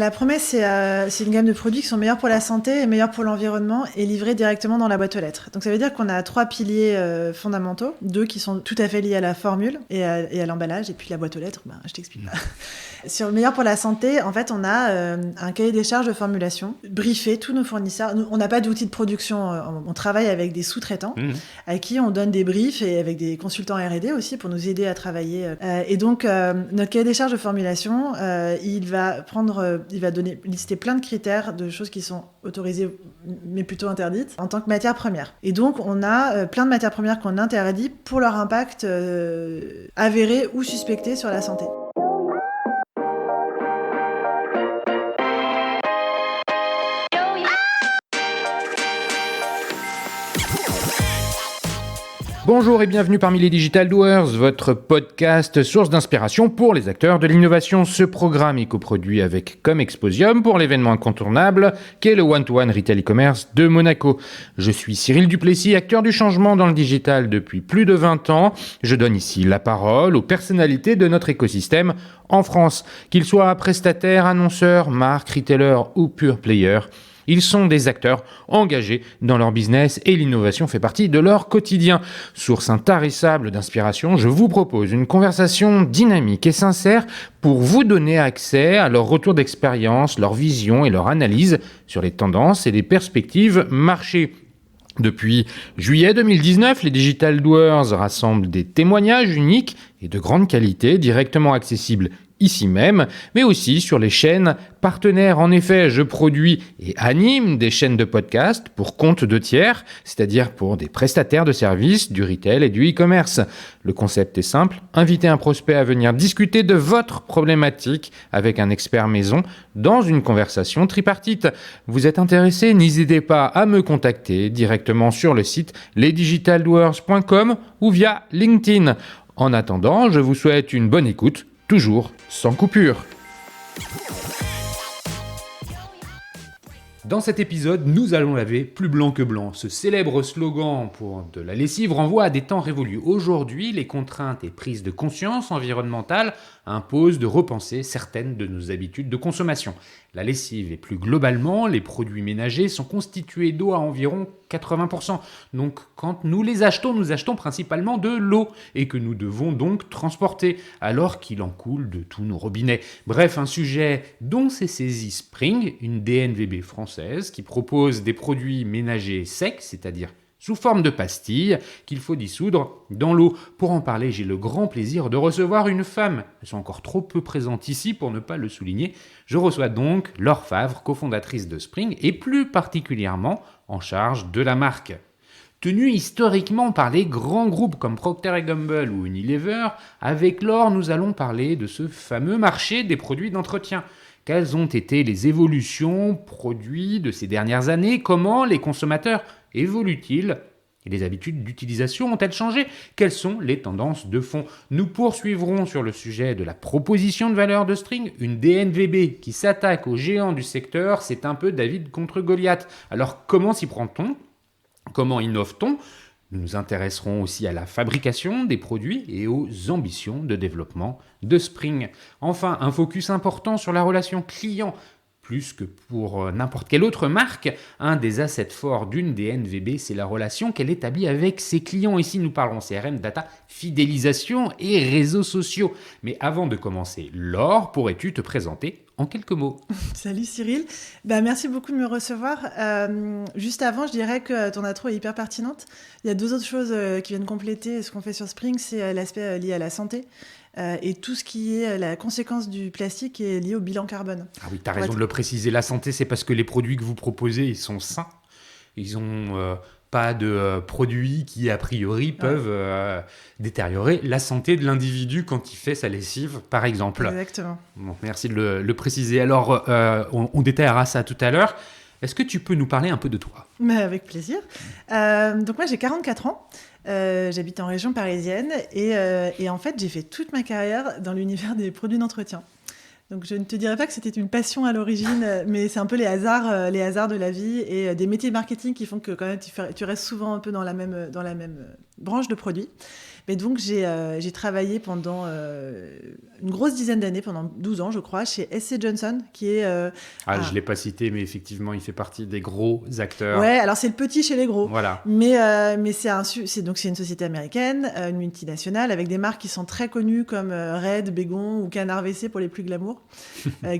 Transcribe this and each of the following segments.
La promesse, c'est une gamme de produits qui sont meilleurs pour la santé et meilleurs pour l'environnement et livrés directement dans la boîte aux lettres. Donc ça veut dire qu'on a 3 piliers fondamentaux, 2 qui sont tout à fait liés à la formule et à l'emballage, et puis la boîte aux lettres, je t'explique pas. Sur le meilleur pour la santé, en fait, on a un cahier des charges de formulation, briefé tous nos fournisseurs. Nous, on n'a pas d'outils de production, on travaille avec des sous-traitants à qui on donne des briefs et avec des consultants R&D aussi pour nous aider à travailler. Et donc, notre cahier des charges de formulation, il va lister plein de critères de choses qui sont autorisées mais plutôt interdites en tant que matières premières. Et donc, on a plein de matières premières qu'on interdit pour leur impact avéré ou suspecté sur la santé. Bonjour et bienvenue parmi les Digital Doers, votre podcast source d'inspiration pour les acteurs de l'innovation. Ce programme est coproduit avec Comexposium pour l'événement incontournable qu'est le One-to-One Retail e-commerce de Monaco. Je suis Cyril Duplessis, acteur du changement dans le digital depuis plus de 20 ans. Je donne ici la parole aux personnalités de notre écosystème en France, qu'ils soient prestataires, annonceurs, marques, retailers ou pure players. Ils sont des acteurs engagés dans leur business et l'innovation fait partie de leur quotidien. Source intarissable d'inspiration, je vous propose une conversation dynamique et sincère pour vous donner accès à leur retour d'expérience, leur vision et leur analyse sur les tendances et les perspectives marché. Depuis juillet 2019, les Digital Doers rassemblent des témoignages uniques et de grande qualité directement accessibles ici même, mais aussi sur les chaînes partenaires. En effet, je produis et anime des chaînes de podcast pour compte de tiers, c'est-à-dire pour des prestataires de services, du retail et du e-commerce. Le concept est simple, inviter un prospect à venir discuter de votre problématique avec un expert maison dans une conversation tripartite. Vous êtes intéressé? N'hésitez pas à me contacter directement sur le site lesdigitaldoers.com ou via LinkedIn. En attendant, je vous souhaite une bonne écoute, toujours sans coupure. Dans cet épisode, nous allons laver plus blanc que blanc. Ce célèbre slogan pour de la lessive renvoie à des temps révolus. Aujourd'hui, les contraintes et prises de conscience environnementale imposent de repenser certaines de nos habitudes de consommation. La lessive et plus globalement, les produits ménagers sont constitués d'eau à environ 80%. Donc quand nous les achetons, nous achetons principalement de l'eau et que nous devons donc transporter alors qu'il en coule de tous nos robinets. Bref, un sujet dont s'est saisi Spring, une DNVB française qui propose des produits ménagers secs, c'est-à-dire sous forme de pastilles qu'il faut dissoudre dans l'eau. Pour en parler, j'ai le grand plaisir de recevoir une femme. Elles sont encore trop peu présentes ici pour ne pas le souligner. Je reçois donc Laure Favre, cofondatrice de Spring et plus particulièrement en charge de la marque. Tenue historiquement par les grands groupes comme Procter & Gamble ou Unilever, avec Laure, nous allons parler de ce fameux marché des produits d'entretien. Quelles ont été les évolutions produits de ces dernières années? Comment les consommateurs évoluent-ils? Et les habitudes d'utilisation ont-elles changé? Quelles sont les tendances de fond? Nous poursuivrons sur le sujet de la proposition de valeur de Spring. Une DNVB qui s'attaque aux géants du secteur, c'est un peu David contre Goliath. Alors comment s'y prend-on? Comment innove-t-on? Nous nous intéresserons aussi à la fabrication des produits et aux ambitions de développement de Spring. Enfin, un focus important sur la relation client. Plus que pour n'importe quelle autre marque, un des assets forts d'une DNVB, c'est la relation qu'elle établit avec ses clients. Ici, nous parlons CRM, data, fidélisation et réseaux sociaux. Mais avant de commencer, Laure, pourrais-tu te présenter en quelques mots? Salut Cyril, merci beaucoup de me recevoir. Juste avant, je dirais que ton intro est hyper pertinente. Il y a 2 autres choses qui viennent compléter ce qu'on fait sur Spring, c'est l'aspect lié à la santé. Et tout ce qui est la conséquence du plastique est lié au bilan carbone. Ah oui, tu as raison de le préciser. La santé, c'est parce que les produits que vous proposez, ils sont sains. Ils n'ont pas de produits qui, a priori, peuvent détériorer la santé de l'individu quand il fait sa lessive, par exemple. Exactement. Bon, merci de le préciser. Alors, on détaillera ça tout à l'heure. Est-ce que tu peux nous parler un peu de toi? Avec plaisir. Donc moi, j'ai 44 ans. J'habite en région parisienne et en fait, j'ai fait toute ma carrière dans l'univers des produits d'entretien. Donc je ne te dirais pas que c'était une passion à l'origine, mais c'est un peu les hasards de la vie et des métiers de marketing qui font que quand même tu restes souvent un peu dans la même branche de produits. Mais donc, j'ai travaillé pendant une grosse dizaine d'années, pendant 12 ans, je crois, chez SC Johnson, qui est... Je ne l'ai pas cité, mais effectivement, il fait partie des gros acteurs. Ouais, alors c'est le petit chez les gros. Voilà. Mais c'est une société américaine, une multinationale, avec des marques qui sont très connues comme Red, Bégon ou Canard WC pour les plus glamour.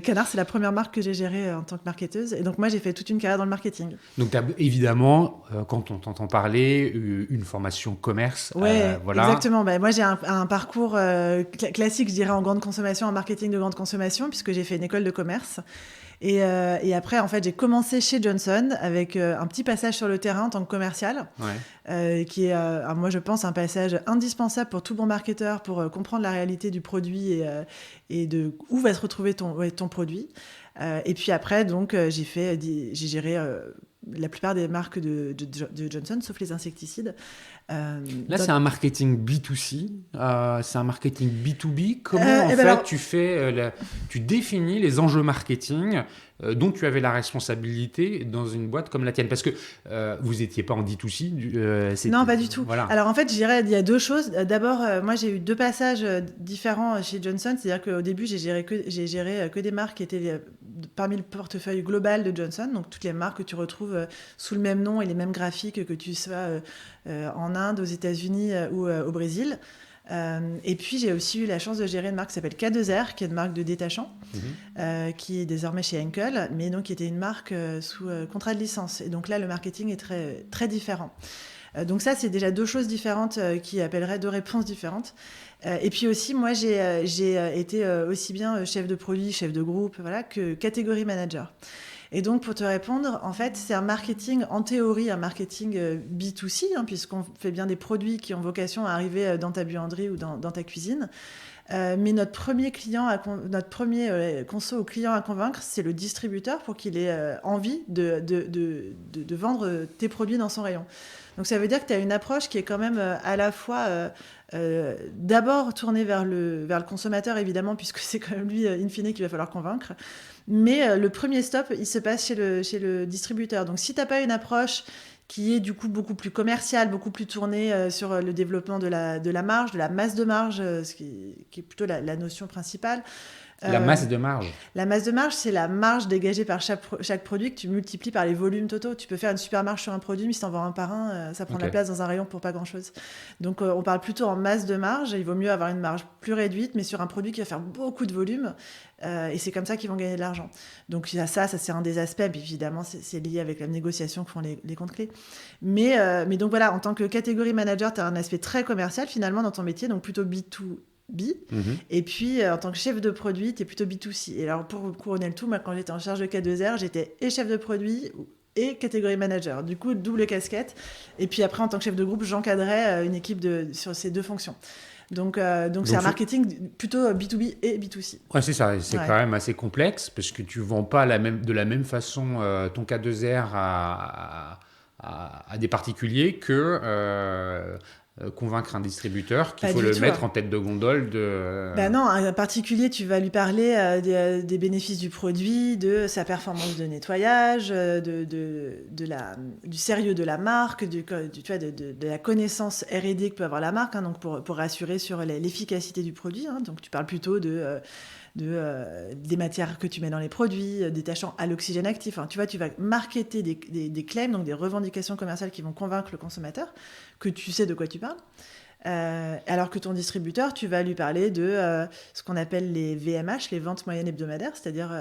Canard, c'est la première marque que j'ai gérée en tant que marketeuse. Et donc, moi, j'ai fait toute une carrière dans le marketing. Donc, tu as évidemment, quand on t'entend parler, une formation commerce. Ouais, voilà. exactement. Moi, j'ai un parcours classique, je dirais, en grande consommation, en marketing de grande consommation, puisque j'ai fait une école de commerce. Et après, en fait, j'ai commencé chez Johnson avec un petit passage sur le terrain en tant que commercial, qui est, moi, je pense, un passage indispensable pour tout bon marketeur pour comprendre la réalité du produit et de où va se retrouver ton produit. Et puis après, donc, j'ai géré la plupart des marques de Johnson, sauf les insecticides. Là, c'est un marketing B2C, c'est un marketing B2B. Comment, tu définis les enjeux marketing dont tu avais la responsabilité dans une boîte comme la tienne? Parce que vous n'étiez pas en D2C. Non, pas du tout. Voilà. Alors, en fait, je dirais il y a deux choses. D'abord, moi, j'ai eu deux passages différents chez Johnson. C'est-à-dire qu'au début, j'ai géré que des marques qui étaient parmi le portefeuille global de Johnson. Donc, toutes les marques que tu retrouves sous le même nom et les mêmes graphiques, que tu sois en Inde, aux États-Unis ou au Brésil. Et puis, j'ai aussi eu la chance de gérer une marque qui s'appelle K2R, qui est une marque de détachants, qui est désormais chez Henkel, mais donc qui était une marque sous contrat de licence. Et donc là, le marketing est très, très différent. Donc ça, c'est déjà deux choses différentes qui appelleraient deux réponses différentes. Et puis aussi, moi, j'ai été aussi bien chef de produit, chef de groupe, voilà, que catégorie manager. Et donc, pour te répondre, en fait, c'est un marketing, en théorie, un marketing B2C, puisqu'on fait bien des produits qui ont vocation à arriver dans ta buanderie ou dans ta cuisine. Mais notre premier conso au client à convaincre, c'est le distributeur pour qu'il ait envie de vendre tes produits dans son rayon. Donc, ça veut dire que tu as une approche qui est quand même à la fois d'abord tournée vers le consommateur, évidemment, puisque c'est quand même lui, in fine, qu'il va falloir convaincre. Mais le premier stop, il se passe chez le distributeur. Donc, si tu n'as pas une approche qui est du coup beaucoup plus commerciale, beaucoup plus tournée sur le développement de la marge, de la masse de marge, ce qui est plutôt la notion principale. La masse de marge. La masse de marge, c'est la marge dégagée par chaque produit que tu multiplies par les volumes totaux. Tu peux faire une super marge sur un produit, mais si tu en vends un par un, ça prend de la place dans un rayon pour pas grand-chose. Donc, on parle plutôt en masse de marge. Il vaut mieux avoir une marge plus réduite, mais sur un produit qui va faire beaucoup de volume. Et c'est comme ça qu'ils vont gagner de l'argent. Donc, ça c'est un des aspects. Puis, évidemment, c'est lié avec la négociation que font les comptes clés. Mais donc, voilà, en tant que catégorie manager, tu as un aspect très commercial, finalement, dans ton métier, donc plutôt B2B. Et puis, en tant que chef de produit, tu es plutôt B2C. Et alors, pour couronner le tout, moi, quand j'étais en charge de K2R, j'étais et chef de produit et catégorie manager. Du coup, double casquette. Et puis après, en tant que chef de groupe, j'encadrais une équipe sur ces deux fonctions. Donc c'est un marketing plutôt B2B et B2C. Ouais, c'est ça. C'est quand même assez complexe parce que tu ne vends pas de la même façon ton K2R à des particuliers que... convaincre un distributeur qu'il faut le mettre en tête de gondole non, un particulier, tu vas lui parler des bénéfices du produit, de sa performance de nettoyage, du sérieux de la marque, de la connaissance R&D que peut avoir la marque, donc pour rassurer sur l'efficacité du produit. Donc tu parles plutôt des matières que tu mets dans les produits, détachant à l'oxygène actif. Tu vas marketer des claims, donc des revendications commerciales qui vont convaincre le consommateur que tu sais de quoi tu parles. Alors que ton distributeur, tu vas lui parler de ce qu'on appelle les VMH, les ventes moyennes hebdomadaires, c'est-à-dire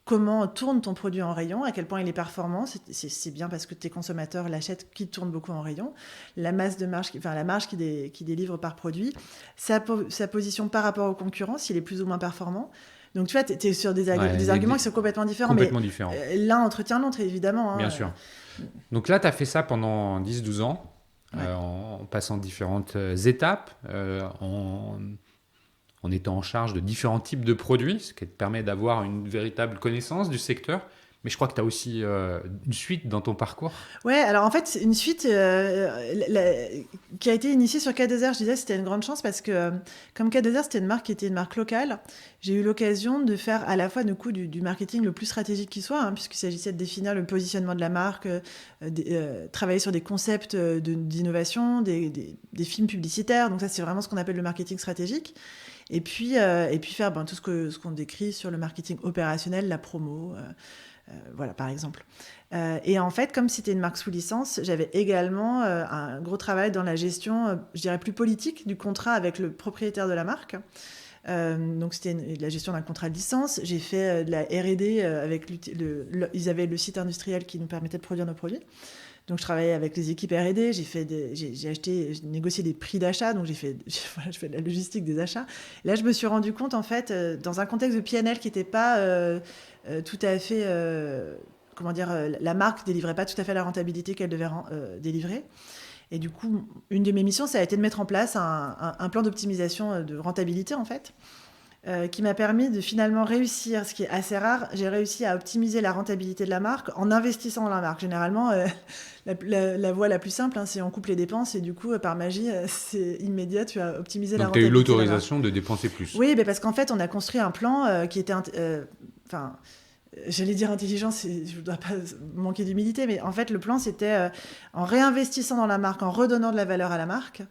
comment tourne ton produit en rayon, à quel point il est performant. C'est bien parce que tes consommateurs l'achètent, qu'il tourne beaucoup en rayon. La masse de marge, la marge qu'il délivre par produit, sa position par rapport aux concurrents, s'il est plus ou moins performant. Donc tu vois, tu es sur des arguments qui sont complètement différents. Différents. L'un entretient l'autre, évidemment. Bien sûr. Donc là, tu as fait ça pendant 10-12 ans. En passant différentes étapes, en étant en charge de différents types de produits, ce qui te permet d'avoir une véritable connaissance du secteur. Mais je crois que tu as aussi une suite dans ton parcours. Ouais, alors en fait, c'est une suite qui a été initiée sur K2R. Je disais c'était une grande chance parce que comme K2R, c'était une marque qui était une marque locale, j'ai eu l'occasion de faire à la fois du marketing le plus stratégique qui soit, puisqu'il s'agissait de définir le positionnement de la marque, travailler sur des concepts d'innovation, des films publicitaires. Donc ça, c'est vraiment ce qu'on appelle le marketing stratégique. Et puis faire tout ce qu'on décrit sur le marketing opérationnel, la promo, voilà, par exemple. Et en fait, comme c'était une marque sous licence, j'avais également un gros travail dans la gestion, je dirais plus politique, du contrat avec le propriétaire de la marque. Donc c'était la gestion d'un contrat de licence. J'ai fait de la R&D avec ils avaient le site industriel qui nous permettait de produire nos produits. Donc je travaillais avec les équipes R&D, j'ai négocié des prix d'achat, donc je fais de la logistique des achats. Et là, je me suis rendu compte, en fait, dans un contexte de PNL qui n'était pas tout à fait... la marque délivrait pas tout à fait la rentabilité qu'elle devait délivrer. Et du coup, une de mes missions, ça a été de mettre en place un plan d'optimisation de rentabilité, en fait, qui m'a permis de finalement réussir, ce qui est assez rare, j'ai réussi à optimiser la rentabilité de la marque en investissant dans la marque. Généralement, la voie la plus simple, c'est on coupe les dépenses et du coup, par magie, c'est immédiat, tu as optimisé la Donc tu as rentabilité eu de la marque. l'autorisation de dépenser plus. Oui, mais parce qu'en fait, on a construit un plan qui était... j'allais dire intelligent, je ne voudrais pas manquer d'humilité, mais en fait, le plan, c'était en réinvestissant dans la marque, en redonnant de la valeur à la marque.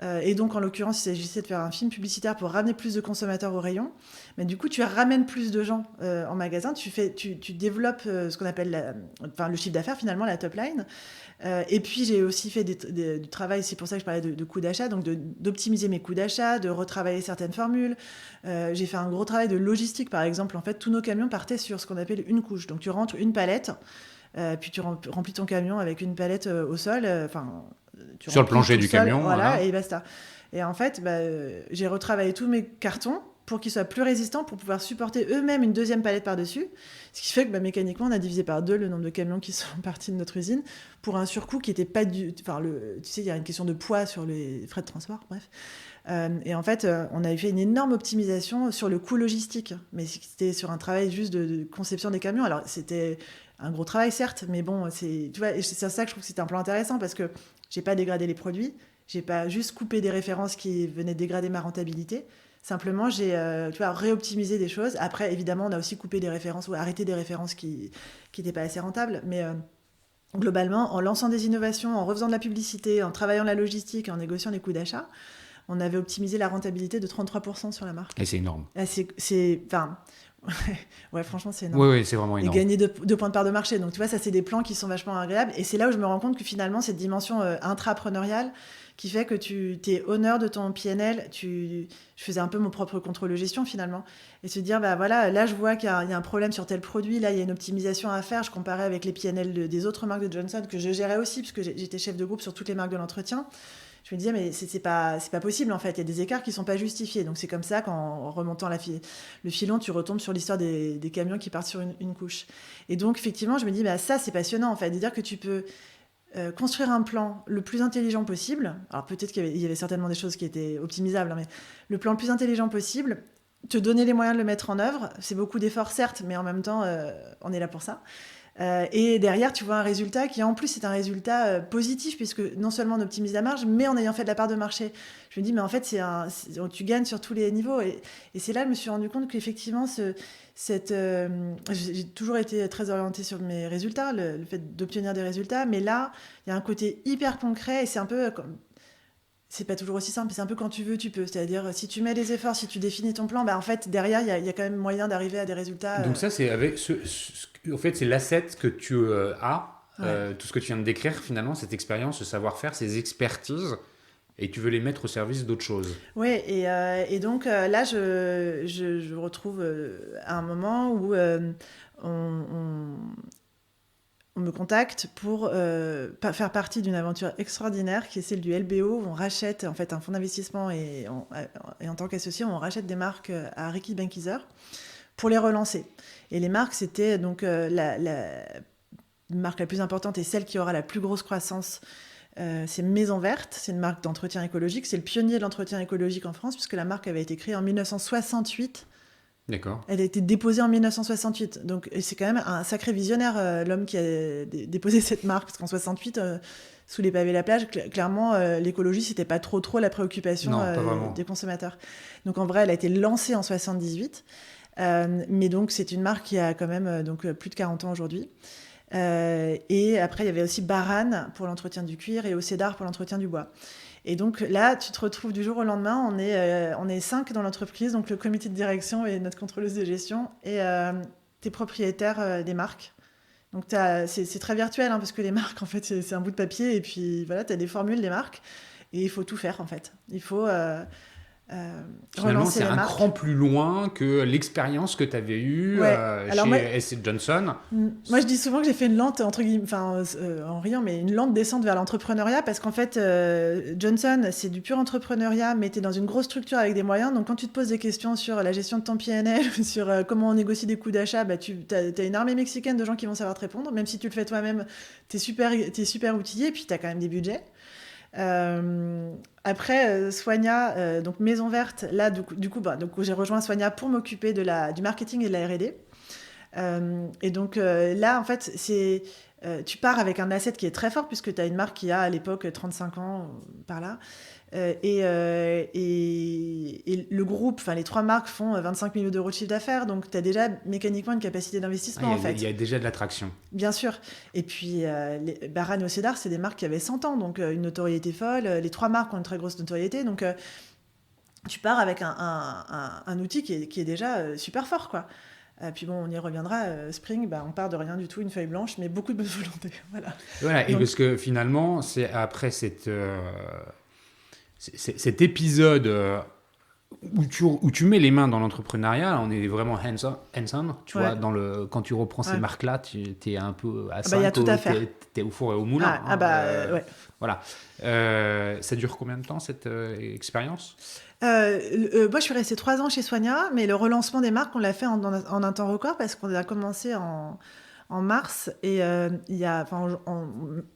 Et donc, en l'occurrence, il s'agissait de faire un film publicitaire pour ramener plus de consommateurs au rayon. Mais du coup, tu ramènes plus de gens en magasin. Tu développes ce qu'on appelle le chiffre d'affaires, finalement, la top line. Et puis, j'ai aussi fait du travail, c'est pour ça que je parlais de coûts d'achat, donc d'optimiser mes coûts d'achat, de retravailler certaines formules. J'ai fait un gros travail de logistique, par exemple. En fait, tous nos camions partaient sur ce qu'on appelle une couche. Donc, tu rentres une palette, puis tu remplis ton camion avec une palette au sol, sur le plancher du camion. Voilà, et basta. Et en fait, j'ai retravaillé tous mes cartons pour qu'ils soient plus résistants, pour pouvoir supporter eux-mêmes une deuxième palette par-dessus. Ce qui fait que mécaniquement, on a divisé par 2 le nombre de camions qui sont partis de notre usine pour un surcoût qui n'était pas du... Enfin, tu sais, il y a une question de poids sur les frais de transport, bref. Et en fait, on avait fait une énorme optimisation sur le coût logistique. Mais c'était sur un travail juste de conception des camions. Alors, c'était un gros travail, certes, mais bon, tu vois, et c'est ça que je trouve que c'était un plan intéressant parce que j'ai pas dégradé les produits, j'ai pas juste coupé des références qui venaient dégrader ma rentabilité. Simplement, j'ai réoptimisé des choses. Après, évidemment, on a aussi coupé des références ou arrêté des références qui n'étaient pas assez rentables. Mais globalement, en lançant des innovations, en refaisant de la publicité, en travaillant la logistique, en négociant les coûts d'achat, on avait optimisé la rentabilité de 33% sur la marque. Et c'est énorme. Ouais, franchement, c'est énorme. Oui, c'est vraiment énorme. Et gagner 2 points de part de marché. Donc, tu vois, ça, c'est des plans qui sont vachement agréables. Et c'est là où je me rends compte que finalement, cette dimension intrapreneuriale qui fait que tu es honneur de ton PNL, je faisais un peu mon propre contrôle de gestion finalement. Et se dire, voilà, là, je vois qu'il y a un problème sur tel produit, là, il y a une optimisation à faire. Je comparais avec les PNL des autres marques de Johnson que je gérais aussi, puisque j'étais chef de groupe sur toutes les marques de l'entretien. Je me disais, mais c'est pas possible, en fait. Il y a des écarts qui sont pas justifiés. Donc, c'est comme ça qu'en remontant le filon, tu retombes sur l'histoire des camions qui partent sur une couche. Et donc, effectivement, je me dis, ça, c'est passionnant, en fait, de dire que tu peux construire un plan le plus intelligent possible. Alors, peut-être qu'il y avait certainement des choses qui étaient optimisables, mais le plan le plus intelligent possible, te donner les moyens de le mettre en œuvre. C'est beaucoup d'efforts, certes, mais en même temps, on est là pour ça. Et derrière, tu vois un résultat qui, en plus, est un résultat positif, puisque non seulement on optimise la marge, mais en ayant fait de la part de marché. Je me dis, mais en fait, tu gagnes sur tous les niveaux. Et c'est là que je me suis rendu compte qu'effectivement, j'ai toujours été très orientée sur mes résultats, le fait d'obtenir des résultats. Mais là, il y a un côté hyper concret, et c'est un peu... C'est pas toujours aussi simple, c'est un peu quand tu veux, tu peux. C'est-à-dire, si tu mets des efforts, si tu définis ton plan, en fait, derrière, il y a quand même moyen d'arriver à des résultats. Donc ça, c'est avec en fait, c'est l'asset que tu as, tout ce que tu viens de décrire, finalement, cette expérience, ce savoir-faire, ces expertises, et tu veux les mettre au service d'autres choses. Oui, et donc là, je retrouve à un moment où on me contacte pour faire partie d'une aventure extraordinaire qui est celle du LBO, où on rachète en fait un fonds d'investissement et en tant qu'associé, on rachète des marques à Reckitt Benckiser pour les relancer. Et les marques, c'était donc la marque la plus importante et celle qui aura la plus grosse croissance. C'est Maison Verte, c'est une marque d'entretien écologique, c'est le pionnier de l'entretien écologique en France, puisque la marque avait été créée en 1968 D'accord. Elle a été déposée en 1968. Donc, c'est quand même un sacré visionnaire, l'homme qui a déposé cette marque. Parce qu'en 68, sous les pavés de la plage, clairement, l'écologie, c'était pas trop la préoccupation Non, pas vraiment. des consommateurs. Donc, en vrai, elle a été lancée en 78. Mais donc, c'est une marque qui a quand même plus de 40 ans aujourd'hui. Et après, il y avait aussi Baran pour l'entretien du cuir et Océdar pour l'entretien du bois. Et donc là, tu te retrouves du jour au lendemain, on est 5 dans l'entreprise, donc le comité de direction et notre contrôleuse de gestion, et t'es propriétaire des marques. Donc c'est très virtuel, hein, parce que les marques, en fait, c'est un bout de papier, et puis voilà, t'as des formules des marques, et il faut tout faire, en fait. Il faut Finalement, relancer c'est les un marques. cran plus loin que l'expérience que tu avais eue Ouais. Alors chez moi- S. Johnson. Moi, je dis souvent que j'ai fait une lente, entre guillemets, enfin, en riant, mais une lente descente vers l'entrepreneuriat, parce qu'en fait, Johnson, c'est du pur entrepreneuriat, mais tu es dans une grosse structure avec des moyens. Donc, quand tu te poses des questions sur la gestion de ton PNL, sur comment on négocie des coûts d'achat, bah, tu as une armée mexicaine de gens qui vont savoir te répondre. Même si tu le fais toi-même, t'es super outillé, et puis tu as quand même des budgets. Après, Soigna, donc Maison Verte, là, du coup, donc, j'ai rejoint Soigna pour m'occuper du marketing et de la R&D. Et donc là, en fait, tu pars avec un asset qui est très fort, puisque tu as une marque qui a à l'époque 35 ans, par là. Et le groupe, enfin les 3 marques font 25 millions d'euros de chiffre d'affaires, donc tu as déjà mécaniquement une capacité d'investissement, en fait. Il y a déjà de l'attraction. Bien sûr. Et puis, Baran et Océdar, c'est des marques qui avaient 100 ans, donc une notoriété folle. Les 3 marques ont une très grosse notoriété, donc tu pars avec un outil qui est déjà super fort, quoi. Puis bon, on y reviendra. Spring, on part de rien du tout, une feuille blanche, mais beaucoup de bonne volonté. Voilà, Donc, et parce que finalement, c'est après cet épisode où tu mets les mains dans l'entrepreneuriat, on est vraiment hands-on, tu vois, quand tu reprends ces marques-là, tu es un peu à 5, y a tout à faire. T'es au four et au moulin. Ouais. Voilà. Ça dure combien de temps, cette expérience ? Moi, je suis restée 3 ans chez Soigna, mais le relancement des marques, on l'a fait en un temps record, parce qu'on a commencé en mars, et on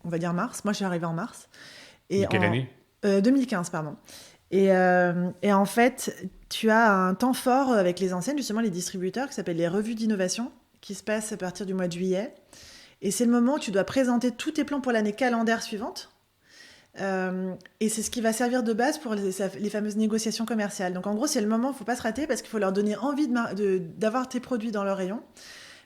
va dire mars. Moi, je suis arrivée en mars. Et quelle année 2015, pardon. Et en fait, tu as un temps fort avec les enseignes, justement les distributeurs, qui s'appellent les revues d'innovation, qui se passent à partir du mois de juillet. Et c'est le moment où tu dois présenter tous tes plans pour l'année calendaire suivante. Et c'est ce qui va servir de base pour les fameuses négociations commerciales. Donc en gros, c'est le moment où il ne faut pas se rater, parce qu'il faut leur donner envie d'avoir tes produits dans leur rayon.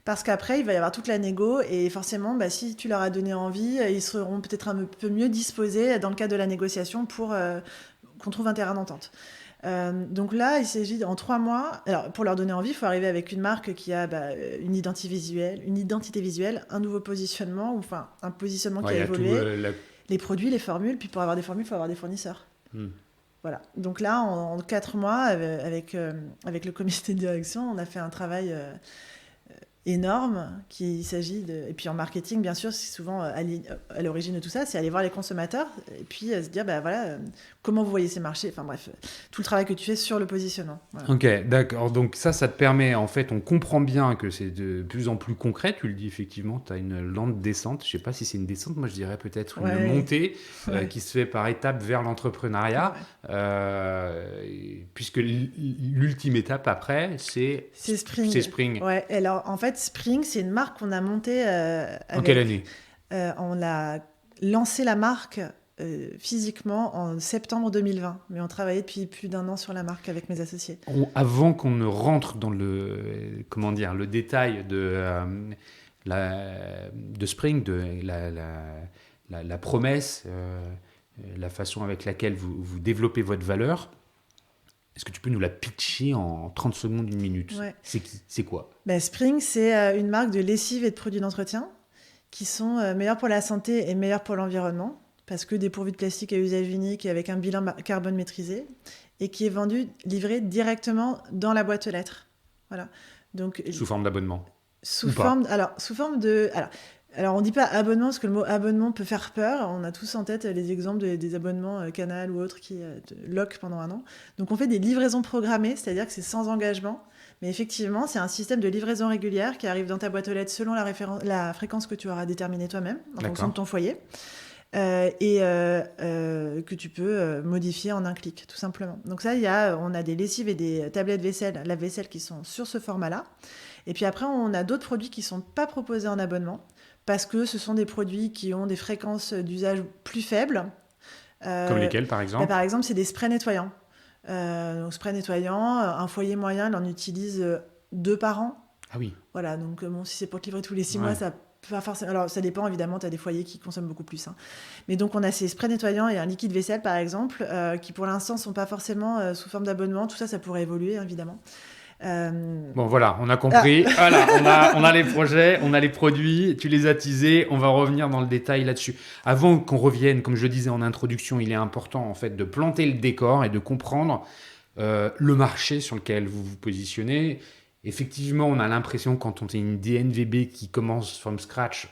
Parce qu'après, il va y avoir toute la négo, et forcément, si tu leur as donné envie, ils seront peut-être un peu mieux disposés dans le cadre de la négociation pour qu'on trouve un terrain d'entente. Donc là, il s'agit en 3 mois. Alors, pour leur donner envie, il faut arriver avec une marque qui a une identité visuelle, un nouveau positionnement, enfin un positionnement qui a évolué, les produits, les formules. Puis pour avoir des formules, il faut avoir des fournisseurs. Voilà. Donc là, en 4 mois, avec le comité de direction, on a fait un travail énorme, qu'il s'agit de... Et puis en marketing, bien sûr, c'est souvent à l'origine de tout ça, c'est aller voir les consommateurs et puis se dire, comment vous voyez ces marchés, enfin bref, tout le travail que tu fais sur le positionnement. Voilà. Ok, d'accord. Donc ça te permet, en fait, on comprend bien que c'est de plus en plus concret. Tu le dis effectivement, tu as une lente descente. Je sais pas si c'est une descente, moi je dirais peut-être une montée qui se fait par étapes vers l'entrepreneuriat, puisque l'ultime étape après, c'est Spring. Ouais. Alors en fait, Spring, c'est une marque qu'on a montée. En quelle année On a lancé la marque physiquement en septembre 2020, mais on travaillait depuis plus d'1 an sur la marque avec mes associés. Avant qu'on ne rentre dans le détail de Spring, de la promesse, la façon avec laquelle vous développez votre valeur, est-ce que tu peux nous la pitcher en 30 secondes, 1 minute ? C'est quoi ? Spring, c'est une marque de lessive et de produits d'entretien qui sont meilleurs pour la santé et meilleurs pour l'environnement, parce que dépourvus de plastique à usage unique et avec un bilan carbone maîtrisé, et qui est livré directement dans la boîte aux lettres. Voilà. Donc, sous forme d'abonnement. Sous forme de... Alors, on ne dit pas abonnement, parce que le mot abonnement peut faire peur. On a tous en tête les exemples des abonnements Canal ou autres qui te loquent pendant 1 an. Donc, on fait des livraisons programmées, c'est-à-dire que c'est sans engagement. Mais effectivement, c'est un système de livraison régulière qui arrive dans ta boîte aux lettres selon la fréquence que tu auras déterminée toi-même, en fonction de ton foyer. que tu peux modifier en un clic, tout simplement. Donc ça, on a des lessives et des tablettes lave-vaisselle qui sont sur ce format-là. Et puis après, on a d'autres produits qui ne sont pas proposés en abonnement parce que ce sont des produits qui ont des fréquences d'usage plus faibles. Comme lesquels, par exemple? Par exemple, c'est des sprays nettoyants. Donc, spray nettoyant, un foyer moyen, il en utilise 2 par an. Ah oui. Voilà, donc si c'est pour te livrer tous les 6 mois, ça pas forcément. Alors, ça dépend, évidemment, tu as des foyers qui consomment beaucoup plus. Hein. Mais donc, on a ces sprays nettoyants et un liquide vaisselle, par exemple, qui pour l'instant ne sont pas forcément sous forme d'abonnement. Tout ça, ça pourrait évoluer, évidemment. Bon, voilà, on a compris. Voilà, on a les projets, on a les produits, tu les as teasés, on va revenir dans le détail là-dessus. Avant qu'on revienne, comme je le disais en introduction, il est important en fait de planter le décor et de comprendre le marché sur lequel vous vous positionnez. Effectivement, on a l'impression quand on est une DNVB qui commence from scratch,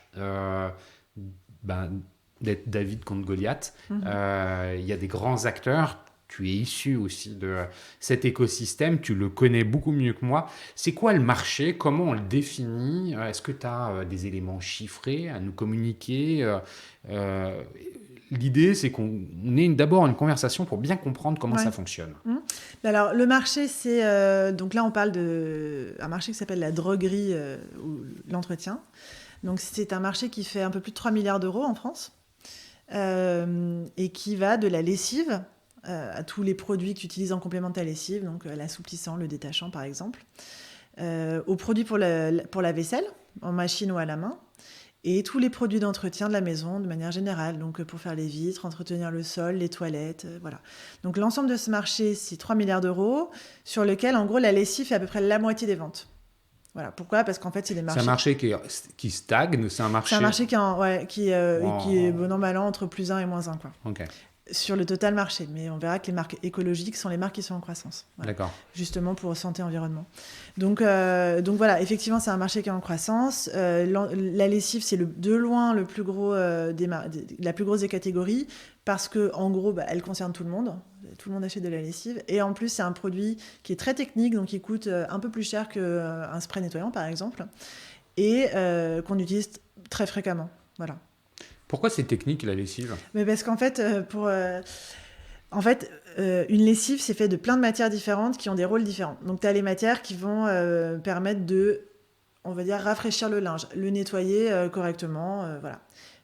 d'être David contre Goliath. Il y a des grands acteurs. Tu es issu aussi de cet écosystème, tu le connais beaucoup mieux que moi. C'est quoi le marché? Comment on le définit? Est-ce que tu as des éléments chiffrés à nous communiquer? L'idée, c'est qu'on ait d'abord une conversation pour bien comprendre comment ça fonctionne. Alors, le marché, c'est... donc là, on parle d'un marché qui s'appelle la droguerie ou l'entretien. Donc, c'est un marché qui fait un peu plus de 3 milliards d'euros en France et qui va de la lessive à tous les produits que tu utilises en complément de ta lessive, donc l'assouplissant, le détachant par exemple, aux produits pour la vaisselle, en machine ou à la main, et tous les produits d'entretien de la maison de manière générale, donc pour faire les vitres, entretenir le sol, les toilettes, voilà. Donc l'ensemble de ce marché, c'est 3 milliards d'euros, sur lequel en gros la lessive fait à peu près la moitié des ventes. Voilà. Pourquoi? Parce qu'en fait, c'est des marchés... C'est un marché qui stagne, c'est un marché... C'est un marché qui est bon an, mal an, entre plus 1 et moins 1, quoi. Ok. Sur le total marché, mais on verra que les marques écologiques sont les marques qui sont en croissance. Voilà. D'accord. Justement pour santé environnement. Donc voilà, effectivement, c'est un marché qui est en croissance. La lessive, c'est de loin le plus gros la plus grosse des catégories parce que en gros, elle concerne tout le monde. Tout le monde achète de la lessive et en plus, c'est un produit qui est très technique, donc qui coûte un peu plus cher qu'un spray nettoyant, par exemple, et qu'on utilise très fréquemment. Voilà. Pourquoi c'est technique, la lessive? Mais parce qu'en fait, une lessive, c'est fait de plein de matières différentes qui ont des rôles différents. Donc, tu as les matières qui vont permettre de, on va dire, rafraîchir le linge, le nettoyer correctement, voilà.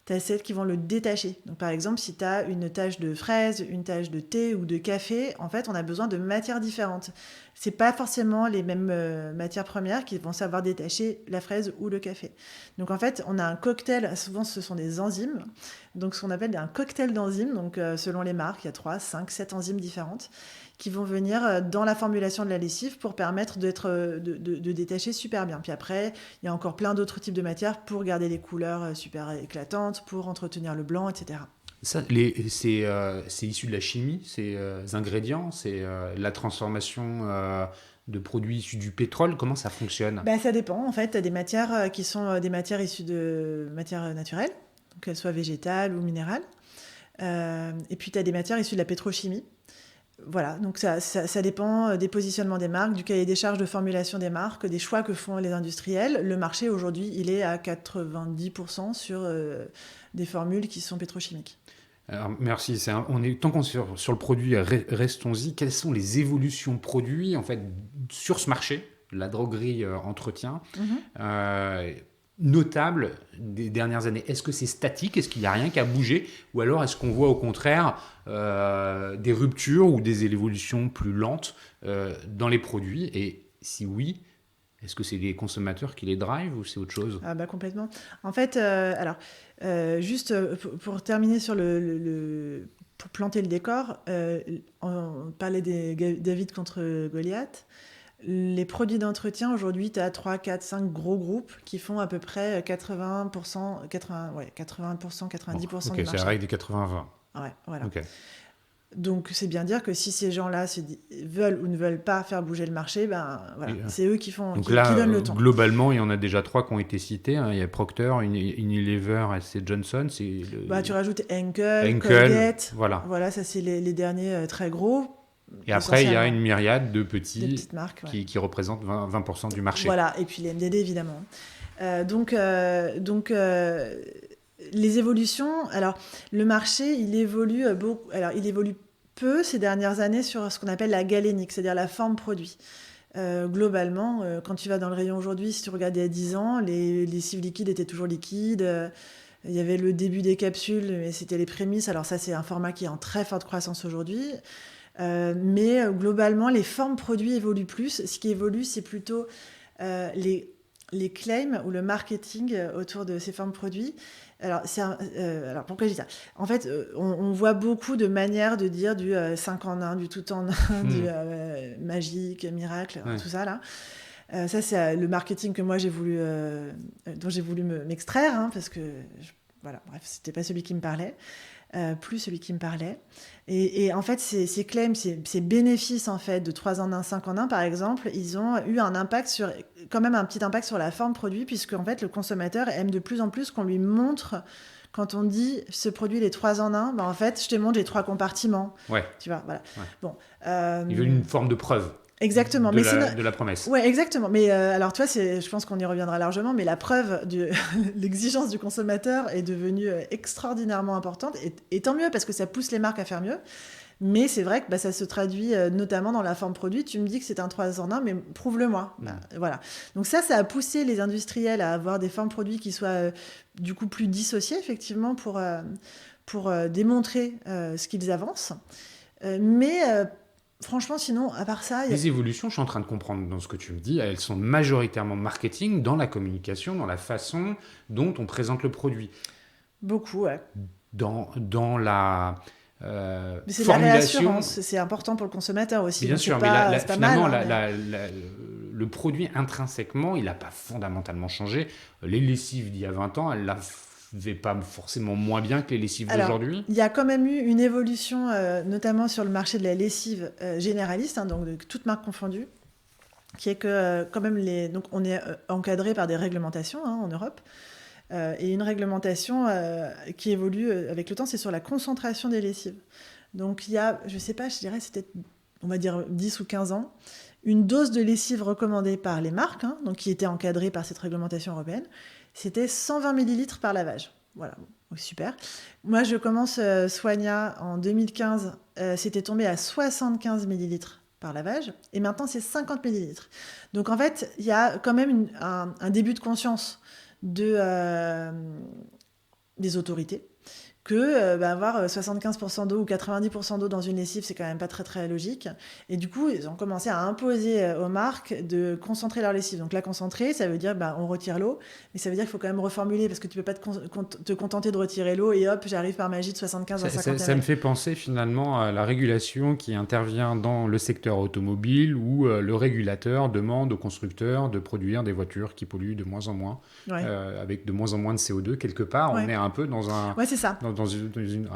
Tu as celles qui vont le détacher. Donc, par exemple, si tu as une tache de fraise, une tache de thé ou de café, en fait, on a besoin de matières différentes. C'est pas forcément les mêmes matières premières qui vont savoir détacher la fraise ou le café. Donc, en fait, on a un cocktail. Souvent, ce sont des enzymes. Donc, ce qu'on appelle un cocktail d'enzymes. Donc, selon les marques, il y a 3, 5, 7 enzymes différentes qui vont venir dans la formulation de la lessive pour permettre de détacher super bien. Puis après, il y a encore plein d'autres types de matières pour garder les couleurs super éclatantes, pour entretenir le blanc, etc. Ça, c'est issu de la chimie, ces ingrédients, c'est la transformation de produits issus du pétrole. Comment ça fonctionne? Ça dépend. En fait, tu as des matières qui sont des matières issues de matières naturelles, qu'elles soient végétales ou minérales. Et puis, tu as des matières issues de la pétrochimie. Voilà, donc ça dépend des positionnements des marques, du cahier des charges de formulation des marques, des choix que font les industriels. Le marché, aujourd'hui, il est à 90% sur des formules qui sont pétrochimiques. Alors, merci. Tant qu'on est sur le produit, restons-y. Quelles sont les évolutions produits en fait, sur ce marché, la droguerie entretien notable des dernières années? Est-ce que c'est statique? Est-ce qu'il n'y a rien qui a bougé? Ou alors est-ce qu'on voit au contraire des ruptures ou des évolutions plus lentes dans les produits? Et si oui, est-ce que c'est les consommateurs qui les drive ou c'est autre chose? Complètement. En fait, juste pour terminer sur pour planter le décor, on parlait des David contre Goliath. Les produits d'entretien, aujourd'hui, tu as 3, 4, 5 gros groupes qui font à peu près 80%, 90% du marché. C'est la règle des 80-20. Ouais, voilà. Okay. Donc, c'est bien dire que si ces gens-là veulent ou ne veulent pas faire bouger le marché, c'est eux qui donnent le ton. Globalement, il y en a déjà 3 qui ont été cités. Hein. Il y a Procter, Unilever et c'est Johnson. Tu rajoutes Henkel, Colgate. Voilà, ça c'est les derniers très gros. Et après, il y a une myriade de petites marques qui représentent 20% du marché. Voilà, et puis les MDD, évidemment. Donc Les évolutions, alors le marché, il évolue beaucoup. Alors il évolue peu ces dernières années sur ce qu'on appelle la galénique, c'est-à-dire la forme produit. Globalement, quand tu vas dans le rayon aujourd'hui, si tu regardais il y a 10 ans, les lessives liquides étaient toujours liquides. Il y avait le début des capsules, mais c'était les prémices. Alors ça, c'est un format qui est en très forte croissance aujourd'hui. Mais globalement, les formes produits évoluent plus. Ce qui évolue, c'est plutôt les claims ou le marketing autour de ces formes produits. Alors pourquoi je dis ça? En fait, on voit beaucoup de manières de dire du 5 en 1, du tout en 1, du magique, miracle, tout ça là. Ça, c'est le marketing que moi dont j'ai voulu m'extraire, hein, parce que voilà, bref, c'était pas celui qui me parlait. Plus celui qui me parlait. Et en fait, ces claims, ces bénéfices en fait, de 3 en 1, 5 en 1, par exemple, ils ont eu quand même un petit impact sur la forme produit, puisque en fait, le consommateur aime de plus en plus qu'on lui montre, quand on dit ce produit, les 3 en 1, en fait, je te montre les 3 compartiments. Ouais. Tu vois, voilà. Ouais. Bon, ils veulent une forme de preuve. Exactement. De la promesse. Ouais, exactement. Mais alors, tu vois, je pense qu'on y reviendra largement, mais la preuve de l'exigence du consommateur est devenue extraordinairement importante. Et tant mieux, parce que ça pousse les marques à faire mieux. Mais c'est vrai que ça se traduit notamment dans la forme produit. Tu me dis que c'est un 3 en 1, mais prouve-le-moi. Voilà. Donc ça a poussé les industriels à avoir des formes produits qui soient du coup plus dissociées, effectivement, pour démontrer ce qu'ils avancent. Franchement, sinon, à part ça... Les évolutions, je suis en train de comprendre dans ce que tu me dis, elles sont majoritairement marketing, dans la communication, dans la façon dont on présente le produit. Beaucoup, ouais. Dans la mais c'est formulation... la réassurance, c'est important pour le consommateur aussi. Bien sûr, mais finalement, mal, le produit intrinsèquement, il n'a pas fondamentalement changé. Les lessives d'il y a 20 ans, elles n'avaient pas forcément moins bien que les lessives d'aujourd'hui. Il y a quand même eu une évolution, notamment sur le marché de la lessive généraliste, hein, donc de toutes marques confondues, qui est que quand même donc on est encadré par des réglementations en Europe. Et une réglementation qui évolue avec le temps, c'est sur la concentration des lessives. Donc il y a, je sais pas, je dirais c'était, on va dire 10 ou 15 ans, une dose de lessive recommandée par les marques, donc qui était encadrée par cette réglementation européenne, c'était 120 millilitres par lavage. Voilà, super. Moi, je commence Soigna en 2015, c'était tombé à 75 millilitres par lavage, et maintenant c'est 50 millilitres. Donc en fait, il y a quand même un début de conscience des autorités que avoir 75% d'eau ou 90% d'eau dans une lessive, c'est quand même pas très très logique. Et du coup, ils ont commencé à imposer aux marques de concentrer leur lessive. Donc la concentrer, ça veut dire on retire l'eau, mais ça veut dire qu'il faut quand même reformuler, parce que tu peux pas te contenter de retirer l'eau et hop, j'arrive par magie de 75 à 50 Ça me fait penser finalement à la régulation qui intervient dans le secteur automobile, où le régulateur demande aux constructeurs de produire des voitures qui polluent de moins en moins, avec de moins en moins de CO2. Quelque part, on est un peu dans un... Ouais, c'est ça. Dans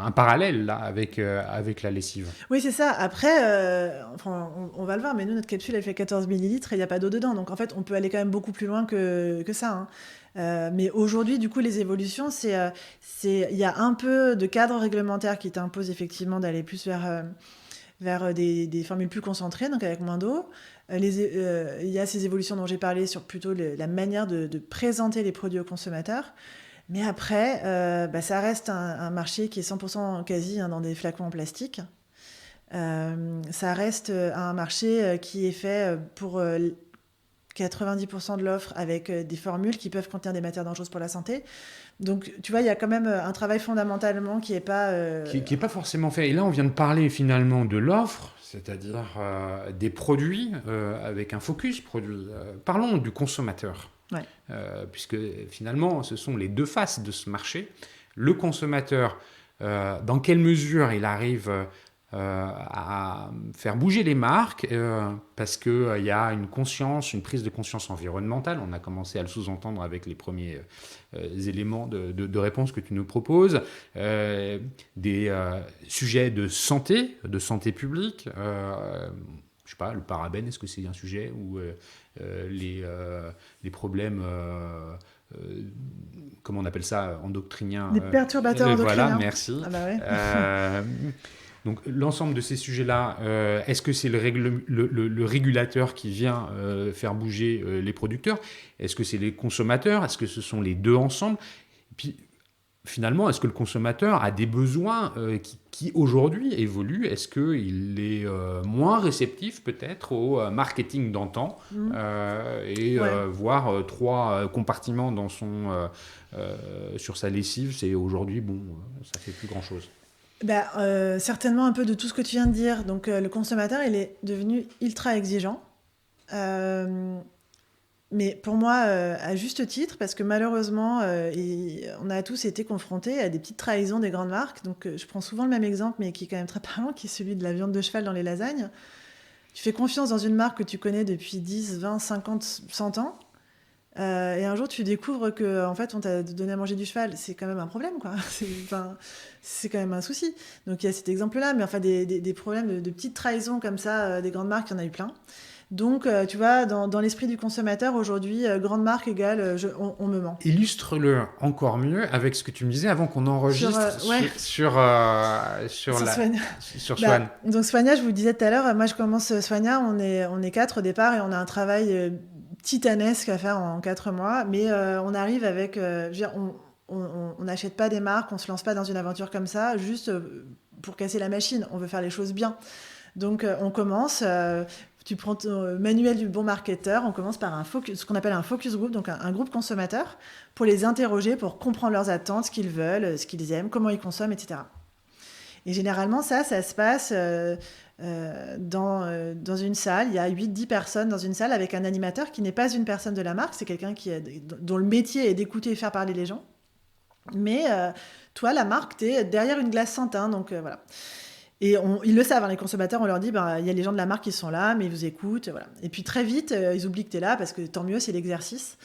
un parallèle là avec la lessive. Oui, c'est ça. Après, on va le voir, mais nous, notre capsule, elle fait 14 millilitres et il n'y a pas d'eau dedans. Donc, en fait, on peut aller quand même beaucoup plus loin que ça. Mais aujourd'hui, du coup, les évolutions, il y a un peu de cadre réglementaire qui t'impose effectivement d'aller plus vers des formules plus concentrées, donc avec moins d'eau. Il y a ces évolutions dont j'ai parlé sur plutôt la manière de présenter les produits aux consommateurs. Mais après, ça reste un marché qui est 100% quasi dans des flacons en plastique. Ça reste un marché qui est fait pour 90% de l'offre avec des formules qui peuvent contenir des matières dangereuses pour la santé. Donc, tu vois, il y a quand même un travail fondamentalement qui n'est pas... Qui est pas forcément fait. Et là, on vient de parler finalement de l'offre, c'est-à-dire des produits avec un focus produit. Parlons du consommateur. Ouais. Puisque finalement, ce sont les deux faces de ce marché. Le consommateur, dans quelle mesure il arrive à faire bouger les marques, parce qu'il y a une prise de conscience environnementale. On a commencé à le sous-entendre avec les premiers éléments de réponse que tu nous proposes. Des sujets de santé publique. Je sais pas, le parabène, est-ce que c'est un sujet où les problèmes, comment on appelle ça, endocriniens. Des perturbateurs endocriniens. Voilà, merci. Ah bah ouais. Donc l'ensemble de ces sujets-là, est-ce que c'est le régulateur qui vient faire bouger les producteurs? Est-ce que c'est les consommateurs? Est-ce que ce sont les deux ensemble? Et puis, finalement, est-ce que le consommateur a des besoins qui aujourd'hui évoluent? Est-ce qu'il est moins réceptif peut-être au marketing d'antan voir trois compartiments sur sa lessive, c'est aujourd'hui, ça fait plus grand-chose. Certainement un peu de tout ce que tu viens de dire. Donc le consommateur, il est devenu ultra exigeant. Mais pour moi, à juste titre, parce que malheureusement, on a tous été confrontés à des petites trahisons des grandes marques. Donc, je prends souvent le même exemple, mais qui est quand même très parlant, qui est celui de la viande de cheval dans les lasagnes. Tu fais confiance dans une marque que tu connais depuis 10, 20, 50, 100 ans, et un jour, tu découvres que, en fait, on t'a donné à manger du cheval. C'est quand même un problème, quoi. C'est quand même un souci. Donc, il y a cet exemple-là, mais enfin, des problèmes de petites trahisons comme ça, des grandes marques, il y en a eu plein. Donc, tu vois, dans l'esprit du consommateur, aujourd'hui, grande marque égale on me ment. Illustre-le encore mieux avec ce que tu me disais avant qu'on enregistre sur Soigna. Donc, Soigna, je vous le disais tout à l'heure, moi, je commence Soigna, on est 4 au départ et on a un travail titanesque à faire en 4 mois, mais on arrive avec... on n'achète pas des marques, on ne se lance pas dans une aventure comme ça, juste pour casser la machine. On veut faire les choses bien. Donc, on commence... tu prends ton manuel du bon marketeur, on commence par ce qu'on appelle un focus group, donc un groupe consommateur, pour les interroger, pour comprendre leurs attentes, ce qu'ils veulent, ce qu'ils aiment, comment ils consomment, etc. Et généralement, ça se passe dans une salle. Il y a 8-10 personnes dans une salle avec un animateur qui n'est pas une personne de la marque, c'est quelqu'un dont le métier est d'écouter et faire parler les gens. Mais toi, la marque, tu es derrière une glace sans teint, donc voilà. Et ils le savent, les consommateurs, on leur dit, il y a les gens de la marque qui sont là, mais ils vous écoutent. Voilà. Et puis très vite, ils oublient que tu es là, parce que tant mieux, c'est l'exercice,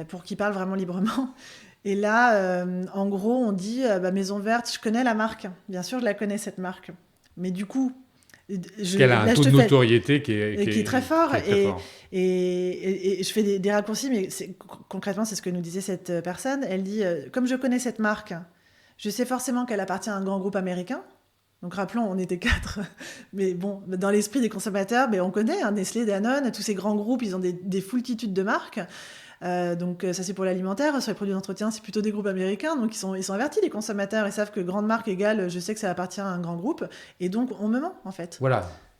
pour qu'ils parlent vraiment librement. Et là, en gros, on dit, Maison Verte, je connais la marque. Bien sûr, je la connais, cette marque. Mais du coup... Elle a un taux de notoriété qui est très fort. Et je fais des raccourcis, mais concrètement, c'est ce que nous disait cette personne. Elle dit, comme je connais cette marque, je sais forcément qu'elle appartient à un grand groupe américain. Donc rappelons, on était 4, mais bon, dans l'esprit des consommateurs, on connaît Nestlé, Danone, tous ces grands groupes, ils ont des foultitudes de marques. Donc ça c'est pour l'alimentaire. Sur les produits d'entretien, c'est plutôt des groupes américains, donc ils sont avertis, les consommateurs, ils savent que grande marque égale, je sais que ça appartient à un grand groupe, et donc on me ment en fait.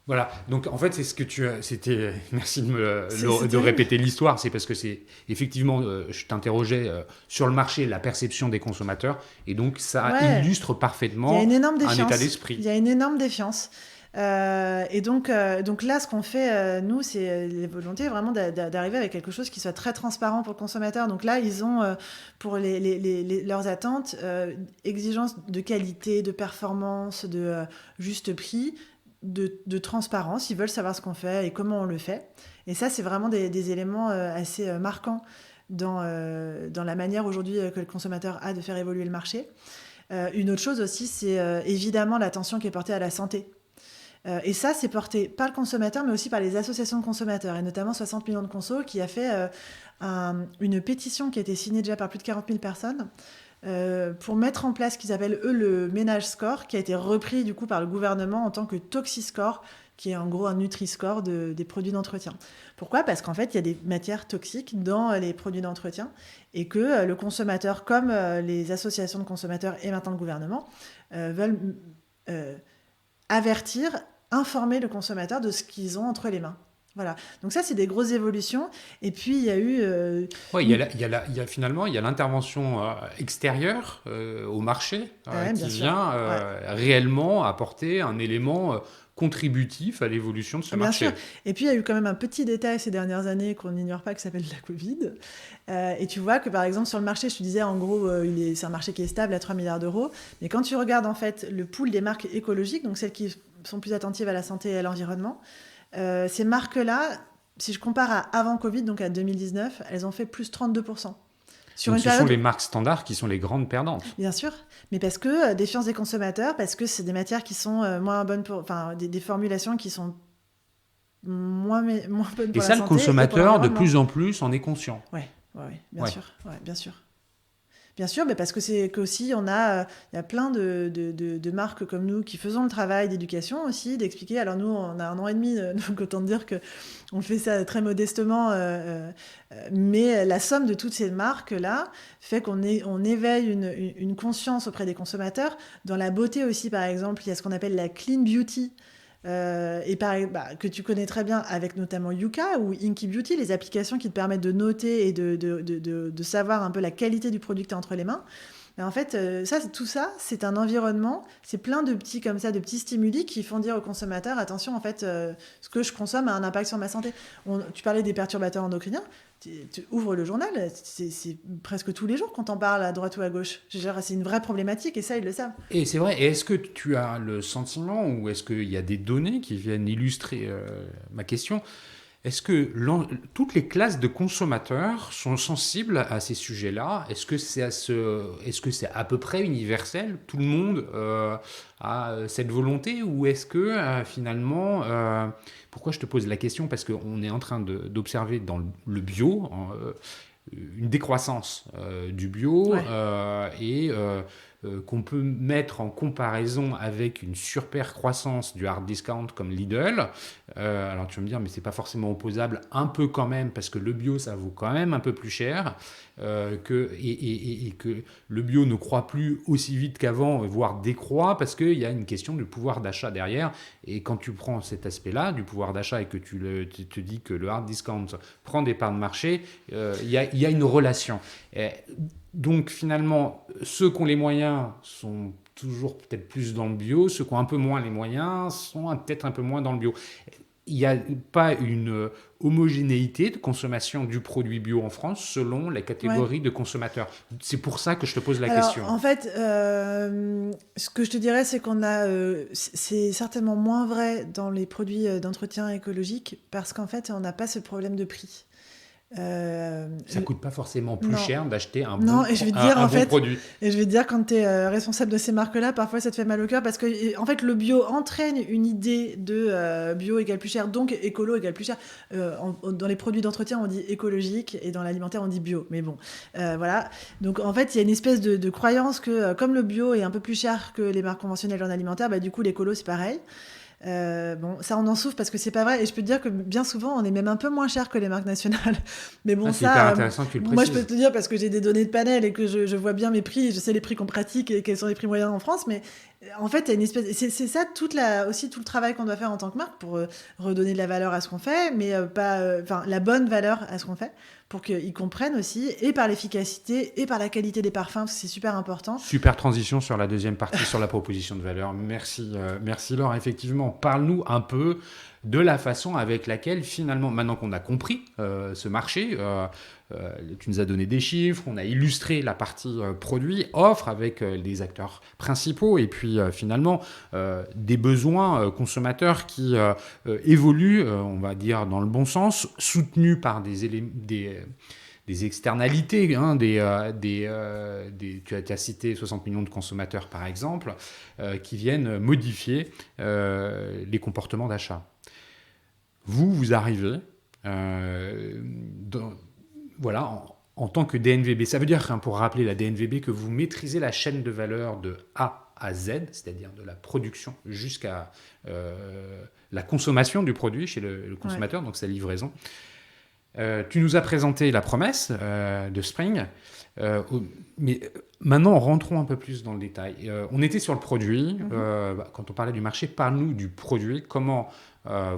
Voilà, donc en fait, c'est ce que c'était. Merci de répéter l'histoire. C'est parce que c'est effectivement, je t'interrogeais sur le marché, la perception des consommateurs, et donc ça illustre parfaitement un état d'esprit. Il y a une énorme défiance. Et donc là, ce qu'on fait, nous, c'est les volontés vraiment d'arriver avec quelque chose qui soit très transparent pour le consommateur. Donc là, ils ont, pour leurs attentes, exigences de qualité, de performance, de juste prix, de transparence. Ils veulent savoir ce qu'on fait et comment on le fait. Et ça, c'est vraiment des éléments assez marquants dans la manière aujourd'hui que le consommateur a de faire évoluer le marché. Une autre chose aussi, c'est évidemment l'attention qui est portée à la santé. Et ça, c'est porté par le consommateur, mais aussi par les associations de consommateurs, et notamment 60 millions de consos, qui a fait une pétition qui a été signée déjà par plus de 40 000 personnes pour mettre en place ce qu'ils appellent, eux, le ménage score, qui a été repris du coup par le gouvernement en tant que Toxiscore, qui est en gros un Nutri-Score des produits d'entretien. Pourquoi ? Parce qu'en fait, il y a des matières toxiques dans les produits d'entretien et que le consommateur, comme les associations de consommateurs et maintenant le gouvernement, veulent avertir, informer le consommateur de ce qu'ils ont entre les mains. Voilà. Donc ça, c'est des grosses évolutions. Et puis, il y a eu... finalement, il y a l'intervention extérieure au marché qui vient réellement apporter un élément contributif à l'évolution de ce marché. Bien sûr. Et puis, il y a eu quand même un petit détail ces dernières années qu'on n'ignore pas, qui s'appelle la Covid. Et tu vois que, par exemple, sur le marché, je te disais, en gros, c'est un marché qui est stable à 3 milliards d'euros. Mais quand tu regardes, en fait, le pool des marques écologiques, donc celles qui sont plus attentives à la santé et à l'environnement, ces marques-là, si je compare à avant Covid, donc à 2019, elles ont fait plus 32%. Donc ce sont les marques standards qui sont les grandes perdantes. Bien sûr, mais parce que défiance des consommateurs, parce que c'est des matières qui sont moins bonnes des formulations qui sont moins bonnes pour la santé. Et ça, le consommateur, de plus en plus, en est conscient. Oui, bien sûr. Bien sûr, mais parce que c'est qu'aussi, il y a plein de marques comme nous qui faisons le travail d'éducation aussi, d'expliquer. Alors nous, on a 1 an et demi, donc autant dire qu'on fait ça très modestement, mais la somme de toutes ces marques-là fait on éveille une conscience auprès des consommateurs. Dans la beauté aussi, par exemple, il y a ce qu'on appelle la clean beauty. Que tu connais très bien avec notamment Yuka ou Inky Beauty, les applications qui te permettent de noter et de savoir un peu la qualité du produit que tu as entre les mains. Mais en fait, tout ça, c'est un environnement, c'est plein de petits comme ça, de petits stimuli qui font dire aux consommateurs, attention, en fait, ce que je consomme a un impact sur ma santé. Tu parlais des perturbateurs endocriniens, tu ouvres le journal, c'est presque tous les jours qu'on t'en parle à droite ou à gauche. Je veux dire, c'est une vraie problématique et ça, ils le savent. Et c'est vrai, et est-ce que tu as le sentiment, ou est-ce qu'il y a des données qui viennent illustrer ma question? Est-ce que toutes les classes de consommateurs sont sensibles à ces sujets-là? Est-ce que c'est à peu près universel? Tout le monde a cette volonté? Ou est-ce que finalement... pourquoi je te pose la question? Parce qu'on est en train d'observer dans le bio une décroissance du bio, Ouais. et qu'on peut mettre en comparaison avec une surpercroissance du hard discount comme Lidl. Alors tu vas me dire, mais c'est pas forcément opposable, un peu quand même, parce que le bio, ça vaut quand même un peu plus cher, et que le bio ne croît plus aussi vite qu'avant, voire décroît, parce qu'il y a une question de pouvoir d'achat derrière. Et quand tu prends cet aspect-là du pouvoir d'achat et que tu te dis que le hard discount prend des parts de marché, il y a une relation. Donc finalement, ceux qui ont les moyens sont toujours peut-être plus dans le bio, ceux qui ont un peu moins les moyens sont peut-être un peu moins dans le bio. Il n'y a pas une homogénéité de consommation du produit bio en France selon les catégories de consommateurs. C'est pour ça que je te pose la question. En fait, ce que je te dirais, c'est c'est certainement moins vrai dans les produits d'entretien écologique parce qu'en fait, on n'a pas ce problème de prix. Ça coûte pas forcément plus cher d'acheter un bon produit. Et je vais te dire, quand tu es responsable de ces marques-là, parfois ça te fait mal au cœur parce que en fait, le bio entraîne une idée de bio égale plus cher, donc écolo égale plus cher. Dans les produits d'entretien, on dit écologique et dans l'alimentaire, on dit bio. Mais bon, voilà. Donc en fait, il y a une espèce de croyance que comme le bio est un peu plus cher que les marques conventionnelles en alimentaire, du coup, l'écolo, c'est pareil. Ça on en souffre parce que c'est pas vrai et je peux te dire que bien souvent on est même un peu moins cher que les marques nationales. Mais bon, c'est hyper intéressant que tu le précises. Moi je peux te dire parce que j'ai des données de panel et que je vois bien mes prix, je sais les prix qu'on pratique et quels sont les prix moyens en France, mais en fait il y a une espèce, c'est ça aussi tout le travail qu'on doit faire en tant que marque pour redonner de la valeur à ce qu'on fait, mais la bonne valeur à ce qu'on fait, pour qu'ils comprennent aussi, et par l'efficacité, et par la qualité des parfums, parce que c'est super important. Super transition sur la deuxième partie, sur la proposition de valeur. Merci Laure. Effectivement, parle-nous un peu de la façon avec laquelle, finalement, maintenant qu'on a compris ce marché, tu nous as donné des chiffres, on a illustré la partie produit, offre avec les acteurs principaux, et puis finalement, des besoins consommateurs qui évoluent, on va dire, dans le bon sens, soutenus par des externalités, hein, tu as cité 60 millions de consommateurs par exemple, qui viennent modifier les comportements d'achat. Vous arrivez en tant que DNVB. Ça veut dire, pour rappeler la DNVB, que vous maîtrisez la chaîne de valeur de A à Z, c'est-à-dire de la production jusqu'à la consommation du produit chez le consommateur, donc sa livraison. Tu nous as présenté la promesse de Spring, mais maintenant rentrons un peu plus dans le détail. On était sur le produit, quand on parlait du marché, parle-nous du produit, comment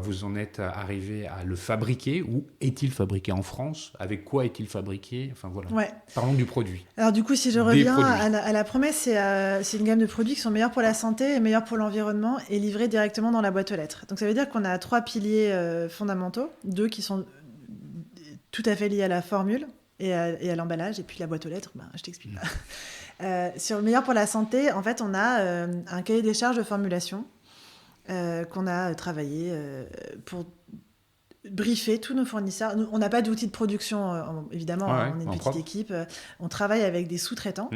vous en êtes arrivé à le fabriquer, où est-il fabriqué en France, avec quoi est-il fabriqué, enfin voilà. Ouais. Parlons du produit. Alors du coup, si je reviens à la promesse, c'est une gamme de produits qui sont meilleurs pour la santé et meilleurs pour l'environnement et livrés directement dans la boîte aux lettres. Donc ça veut dire qu'on a 3 piliers fondamentaux, 2 qui sont tout à fait liés à la formule et à l'emballage, et puis la boîte aux lettres, je t'explique pas. Sur le meilleur pour la santé, en fait, on a un cahier des charges de formulation qu'on a travaillé pour briefer tous nos fournisseurs. Nous, on n'a pas d'outils de production, évidemment, on est une petite équipe. On travaille avec des sous-traitants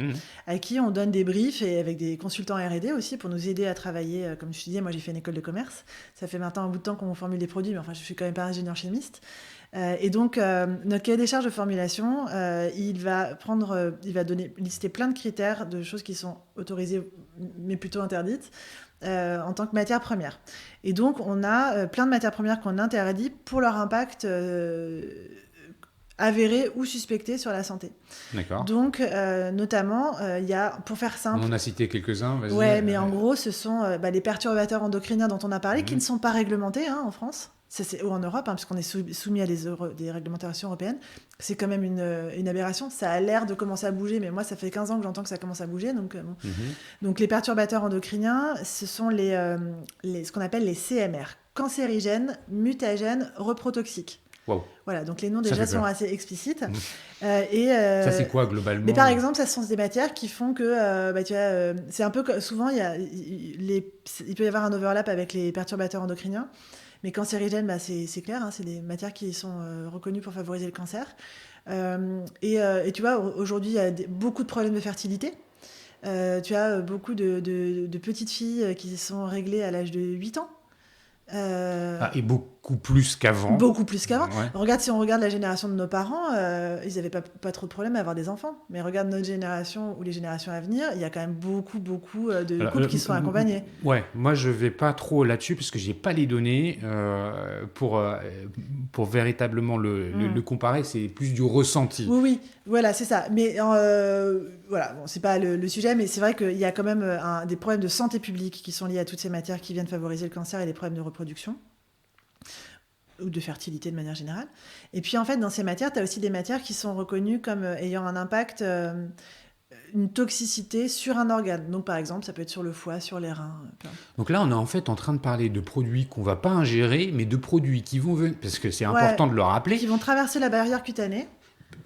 à qui on donne des briefs et avec des consultants R&D aussi pour nous aider à travailler. Comme je te disais, moi j'ai fait une école de commerce. Ça fait maintenant un bout de temps qu'on formule des produits, mais enfin je suis quand même pas ingénieur chimiste. Et donc, notre cahier des charges de formulation, il va lister plein de critères de choses qui sont autorisées, mais plutôt interdites, en tant que matière première. Et donc, on a plein de matières premières qu'on interdit pour leur impact avéré ou suspecté sur la santé. D'accord. Donc, notamment, il y a, pour faire simple... On en a cité quelques-uns, vas-y. Ouais, mais en gros, ce sont les perturbateurs endocriniens dont on a parlé, qui ne sont pas réglementés en France. Ou en Europe, puisqu'on est soumis à des réglementations européennes. C'est quand même une aberration. Ça a l'air de commencer à bouger, mais moi, ça fait 15 ans que j'entends que ça commence à bouger. Donc les perturbateurs endocriniens, ce sont ce qu'on appelle les CMR, cancérigènes, mutagènes, reprotoxiques. Wow. Voilà, donc les noms déjà sont assez explicites. Ça, c'est quoi globalement? Mais par exemple, ça sont des matières qui font que, c'est un peu souvent, il peut y avoir un overlap avec les perturbateurs endocriniens. Mais cancérigènes, c'est clair, c'est des matières qui sont reconnues pour favoriser le cancer. Et tu vois, aujourd'hui, il y a beaucoup de problèmes de fertilité. Tu as beaucoup de petites filles qui sont réglées à l'âge de 8 ans. Et beaucoup plus qu'avant. Beaucoup plus qu'avant. Ouais. Si on regarde la génération de nos parents, ils n'avaient pas trop de problèmes à avoir des enfants. Mais regarde notre génération ou les générations à venir, il y a quand même beaucoup de couples qui sont accompagnés. Ouais, moi je vais pas trop là-dessus parce que j'ai pas les données pour véritablement le comparer. C'est plus du ressenti. Oui, voilà, c'est ça. Mais voilà, bon, c'est pas le sujet, mais c'est vrai qu'il y a quand même des problèmes de santé publique qui sont liés à toutes ces matières qui viennent favoriser le cancer et les problèmes de reproduction ou de fertilité de manière générale. Et puis en fait, dans ces matières, tu as aussi des matières qui sont reconnues comme ayant un impact, une toxicité sur un organe. Donc par exemple, ça peut être sur le foie, sur les reins. Donc là, on est en fait en train de parler de produits qu'on va pas ingérer, mais de produits qui vont venir, parce que c'est important de le rappeler. Qui vont traverser la barrière cutanée.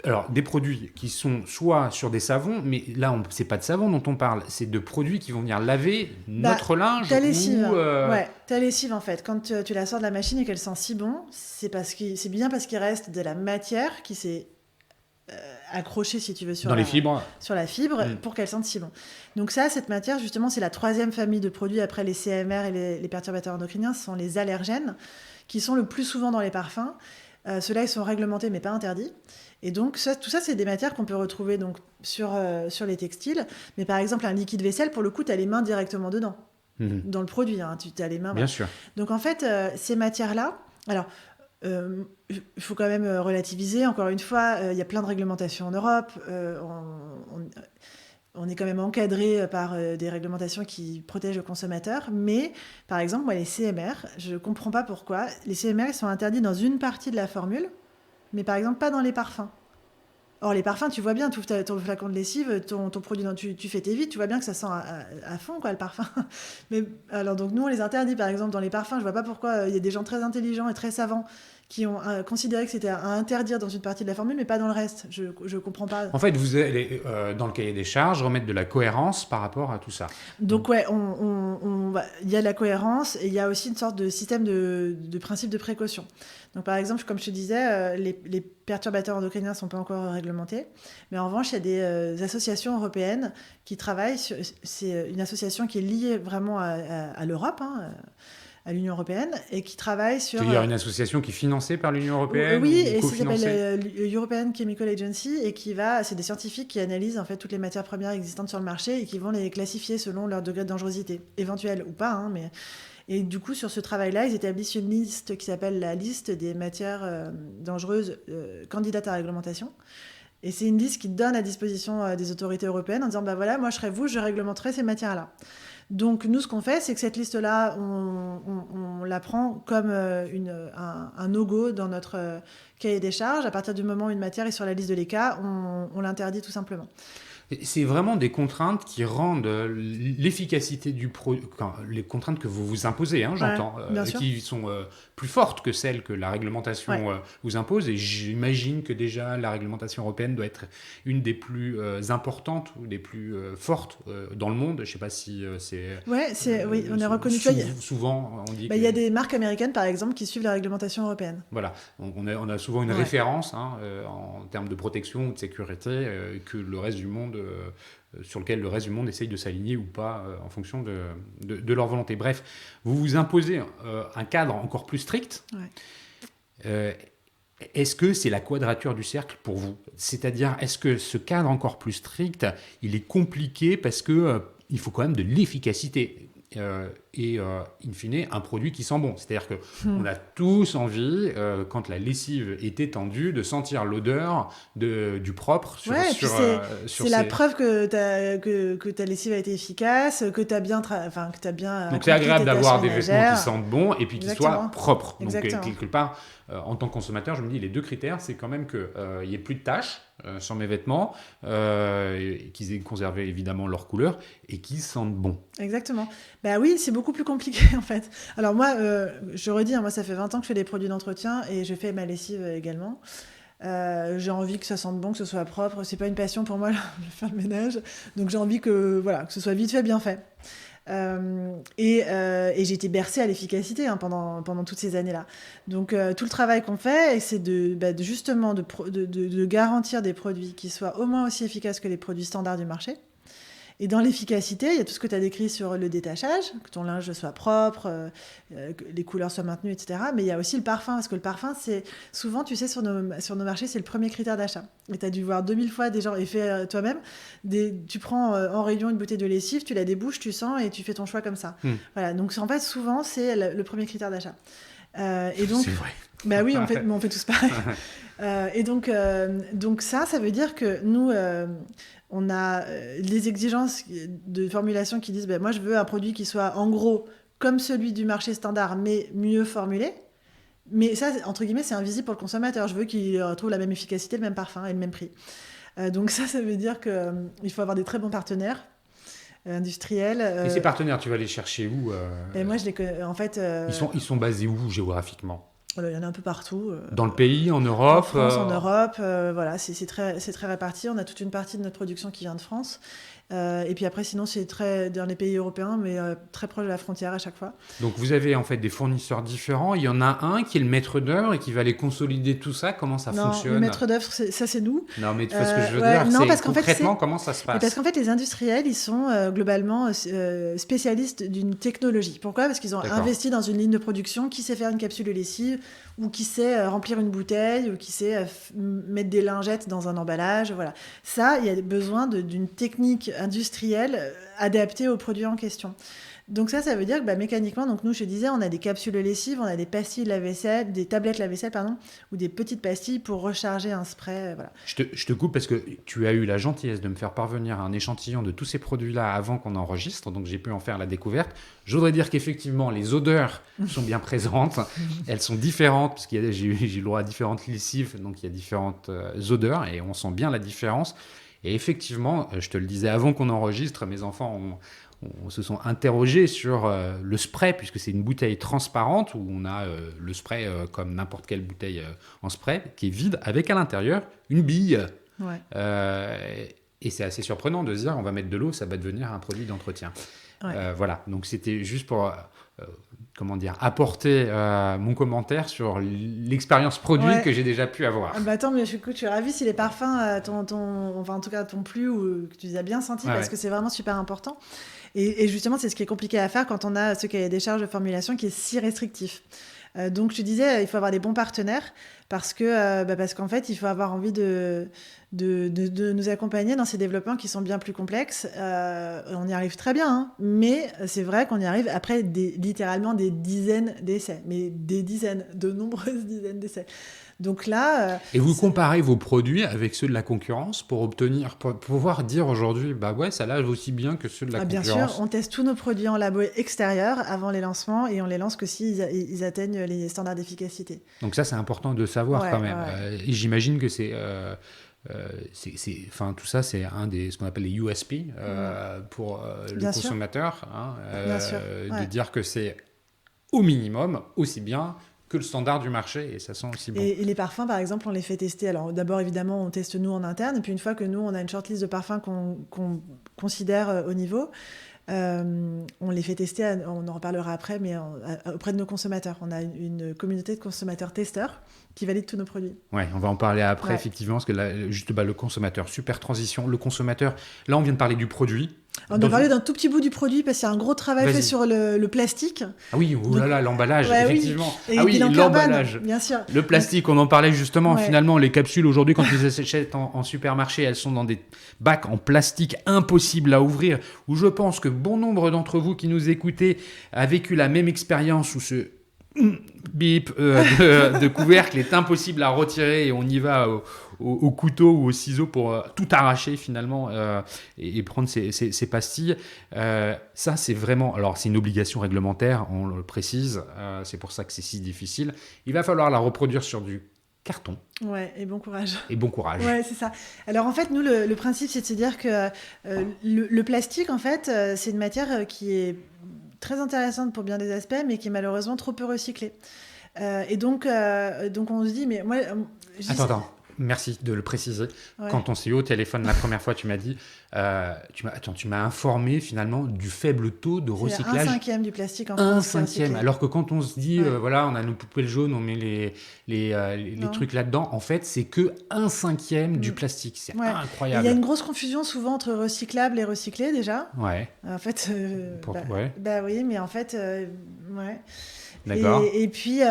Alors, des produits qui sont soit sur des savons, mais là, c'est pas de savon dont on parle, c'est de produits qui vont venir laver notre linge. Ta lessive, ta lessive, en fait, quand tu la sors de la machine et qu'elle sent si bon, c'est bien parce qu'il reste de la matière qui s'est accrochée, si tu veux, sur la fibre pour qu'elle sente si bon. Donc ça, cette matière, justement, c'est la troisième famille de produits après les CMR et les perturbateurs endocriniens, ce sont les allergènes, qui sont le plus souvent dans les parfums. Ceux-là, ils sont réglementés, mais pas interdits. Et donc, tout ça, c'est des matières qu'on peut retrouver donc, sur les textiles. Mais par exemple, un liquide vaisselle, pour le coup, tu as les mains directement dedans, dans le produit. Tu as les mains. Bien sûr. Donc, en fait, ces matières-là... Alors, il faut quand même relativiser. Encore une fois, il y a plein de réglementations en Europe. On est quand même encadré par des réglementations qui protègent le consommateur. Mais, par exemple, moi, les CMR, je ne comprends pas pourquoi. Les CMR, ils sont interdits dans une partie de la formule, mais par exemple, pas dans les parfums. Or, les parfums, tu vois bien, tu ouvres ton flacon de lessive, ton produit, tu fais tes vides, tu vois bien que ça sent à fond, quoi, le parfum. Mais, alors, donc, nous, on les interdit, par exemple, dans les parfums. Je vois pas pourquoi il y a des gens très intelligents et très savants qui ont considéré que c'était à interdire dans une partie de la formule, mais pas dans le reste. Je comprends pas. En fait, vous allez, dans le cahier des charges, remettre de la cohérence par rapport à tout ça. Donc, ouais, il y a de la cohérence et il y a aussi une sorte de système de principe de précaution. Donc, par exemple, comme je te disais, les perturbateurs endocriniens ne sont pas encore réglementés. Mais en revanche, il y a des associations européennes qui travaillent. C'est une association qui est liée vraiment à l'Europe, à l'Union européenne, et qui travaille sur... Il y a une association qui est financée par l'Union européenne? Oui, et ça s'appelle European Chemical Agency, et c'est des scientifiques qui analysent en fait toutes les matières premières existantes sur le marché et qui vont les classifier selon leur degré de dangerosité, éventuelle ou pas, mais... Et du coup, sur ce travail-là, ils établissent une liste qui s'appelle la liste des matières dangereuses candidates à réglementation. Et c'est une liste qui donne à disposition des autorités européennes en disant, voilà, moi je serai vous, je réglementerai ces matières-là. Donc nous, ce qu'on fait, c'est que cette liste-là, on la prend comme un no-go dans notre cahier des charges. À partir du moment où une matière est sur la liste de l'ECA, on l'interdit tout simplement. C'est vraiment des contraintes qui rendent l'efficacité du produit, les contraintes que vous vous imposez, j'entends, qui sont plus fortes que celles que la réglementation vous impose. Et j'imagine que déjà la réglementation européenne doit être une des plus importantes ou des plus fortes dans le monde. Je ne sais pas si c'est... Oui, on est reconnu. Souvent, on dit il y a des marques américaines, par exemple, qui suivent la réglementation européenne. Voilà, donc on a souvent une référence en termes de protection ou de sécurité que le reste du monde... sur lequel le reste du monde essaye de s'aligner ou pas en fonction de leur volonté. Bref, vous vous imposez un cadre encore plus strict. Est-ce que c'est la quadrature du cercle pour vous? C'est-à-dire, est-ce que ce cadre encore plus strict, il est compliqué parce que il faut quand même de l'efficacité in fine, un produit qui sent bon. C'est-à-dire qu'on a tous envie, quand la lessive est étendue, de sentir l'odeur du propre sur c'est la preuve que ta lessive a été efficace, que tu as bien donc c'est agréable d'avoir des vêtements qui sentent bon et puis qui Exactement. soient propres. Donc Exactement. quelque part, en tant que consommateur, je me dis les deux critères, c'est quand même qu'il n'y ait plus de taches sur mes vêtements, qu'ils aient conservé évidemment leur couleur et qu'ils sentent bon. Exactement. Bah oui, c'est beaucoup plus compliqué en fait. Alors moi, je redis, moi ça fait 20 ans que je fais des produits d'entretien et je fais ma lessive également. J'ai envie que ça sente bon, que ce soit propre. C'est pas une passion pour moi, là, de faire le ménage. Donc j'ai envie que ce soit vite fait, bien fait. Et j'ai été bercée à l'efficacité pendant toutes ces années-là. Donc tout le travail qu'on fait, c'est justement de garantir des produits qui soient au moins aussi efficaces que les produits standards du marché. Et dans l'efficacité, il y a tout ce que tu as décrit sur le détachage, que ton linge soit propre, que les couleurs soient maintenues, etc. Mais il y a aussi le parfum, parce que le parfum, c'est souvent, tu sais, sur nos marchés, c'est le premier critère d'achat. Et tu as dû voir 2000 fois des gens, et fait toi-même, tu prends en rayon une bouteille de lessive, tu la débouches, tu sens, et tu fais ton choix comme ça. Voilà, donc en fait, souvent, c'est le premier critère d'achat. Et donc, c'est vrai. Bah oui, on fait tous pareil. Et donc ça veut dire que nous... on a les exigences de formulation qui disent moi je veux un produit qui soit en gros comme celui du marché standard mais mieux formulé. Mais ça, entre guillemets, c'est invisible pour le consommateur. Je veux qu'il retrouve la même efficacité, le même parfum et le même prix. Donc ça veut dire qu'il faut avoir des très bons partenaires industriels. Et ces partenaires, tu vas les chercher où Et moi, je les connais. En fait, ils sont basés où géographiquement? Il y en a un peu partout. Dans le pays, en Europe? En France, en Europe, voilà, c'est très réparti. On a toute une partie de notre production qui vient de France. Et puis après, sinon, c'est très dans les pays européens, mais très proche de la frontière à chaque fois. Donc vous avez en fait des fournisseurs différents. Il y en a un qui est le maître d'œuvre et qui va aller consolider tout ça. Comment ça fonctionne? Le maître d'œuvre, ça c'est nous. Non, mais tu vois ce que je veux dire? Non, parce concrètement, comment ça se passe? Parce qu'en fait, les industriels, ils sont globalement spécialistes d'une technologie. Pourquoi? Parce qu'ils ont investi dans une ligne de production qui sait faire une capsule de lessive ou qui sait remplir une bouteille ou qui sait mettre des lingettes dans un emballage. Voilà. Ça, il y a besoin d'une technique industrielle adaptée aux produits en question. Donc ça veut dire que mécaniquement, donc nous, je te disais, on a des capsules de lessive, on a des pastilles lave-vaisselle, des tablettes lave-vaisselle, ou des petites pastilles pour recharger un spray. Voilà. Je te coupe parce que tu as eu la gentillesse de me faire parvenir un échantillon de tous ces produits-là avant qu'on enregistre, donc j'ai pu en faire la découverte. Je voudrais dire qu'effectivement, les odeurs sont bien présentes. Elles sont différentes, parce que j'ai eu le droit à différentes lessives, donc il y a différentes odeurs, et on sent bien la différence. Et effectivement, je te le disais avant qu'on enregistre, mes enfants se sont interrogés sur le spray, puisque c'est une bouteille transparente où on a le spray comme n'importe quelle bouteille en spray, qui est vide, avec à l'intérieur une bille. Ouais. Et c'est assez surprenant de se dire on va mettre de l'eau, ça va devenir un produit d'entretien. Ouais. Voilà, donc c'était juste pour apporter mon commentaire sur l'expérience produit que j'ai déjà pu avoir. Attends, mais je suis ravie si les parfums en tout cas t'ont plu ou que tu les as bien sentis, parce que c'est vraiment super important. Et justement, c'est ce qui est compliqué à faire quand on a ce cahier des charges de formulation qui est si restrictif. Donc, je te disais, il faut avoir des bons partenaires parce qu'en fait, il faut avoir envie de nous accompagner dans ces développements qui sont bien plus complexes. On y arrive très bien, mais c'est vrai qu'on y arrive après littéralement des dizaines d'essais, mais de nombreuses dizaines d'essais. Donc là, et vous comparez vos produits avec ceux de la concurrence pour pouvoir dire aujourd'hui, ça lave aussi bien que ceux de la concurrence. Bien sûr, on teste tous nos produits en labo extérieur avant les lancements et on les lance que s'ils atteignent les standards d'efficacité. Donc ça, c'est important de savoir quand même. Ouais. Et j'imagine que tout ça, c'est ce qu'on appelle les USP pour le consommateur, de dire que c'est au minimum aussi bien que le standard du marché, et ça sent aussi bon. Et les parfums, par exemple, on les fait tester. Alors d'abord, évidemment, on teste nous en interne, et puis une fois que nous, on a une shortlist de parfums qu'on considère au niveau, on les fait tester, on en reparlera après, mais auprès de nos consommateurs. On a une communauté de consommateurs testeurs qui valident tous nos produits. Oui, on va en parler après, effectivement, parce que là, le consommateur, super transition, le consommateur, là, on vient de parler du produit. On a parlé d'un tout petit bout du produit parce qu'il y a un gros travail fait sur le plastique. Ah oui, l'emballage, effectivement. Oui. Ah oui, l'emballage. Carbone, bien sûr. Le plastique, on en parlait justement. Finalement, les capsules, aujourd'hui, quand ils s'achètent en supermarché, elles sont dans des bacs en plastique impossibles à ouvrir, où je pense que bon nombre d'entre vous qui nous écoutez a vécu la même expérience où ce bip de couvercle est impossible à retirer et on y va au couteau ou au ciseau pour tout arracher finalement et prendre ces pastilles. Ça, c'est vraiment... Alors, c'est une obligation réglementaire, on le précise. C'est pour ça que c'est si difficile. Il va falloir la reproduire sur du carton. Ouais, et bon courage. Ouais, c'est ça. Alors, en fait, nous, le principe, c'est de se dire que le plastique, en fait, c'est une matière qui est très intéressante pour bien des aspects, mais qui est malheureusement trop peu recyclée. Et donc, on se dit, mais moi... Attends. Merci de le préciser. Ouais. Quand on s'est eu au téléphone la première fois, tu m'as dit, tu m'as informé finalement du faible taux de recyclage. 1/5 du plastique en France. 1/5. Alors que quand on se dit, voilà, on a nos poubelles jaunes, on met les trucs là-dedans, en fait, c'est que 1/5 du plastique. C'est incroyable. Il y a une grosse confusion souvent entre recyclable et recyclé déjà. Ouais. En fait, oui, mais en fait, ouais. D'accord. Et puis,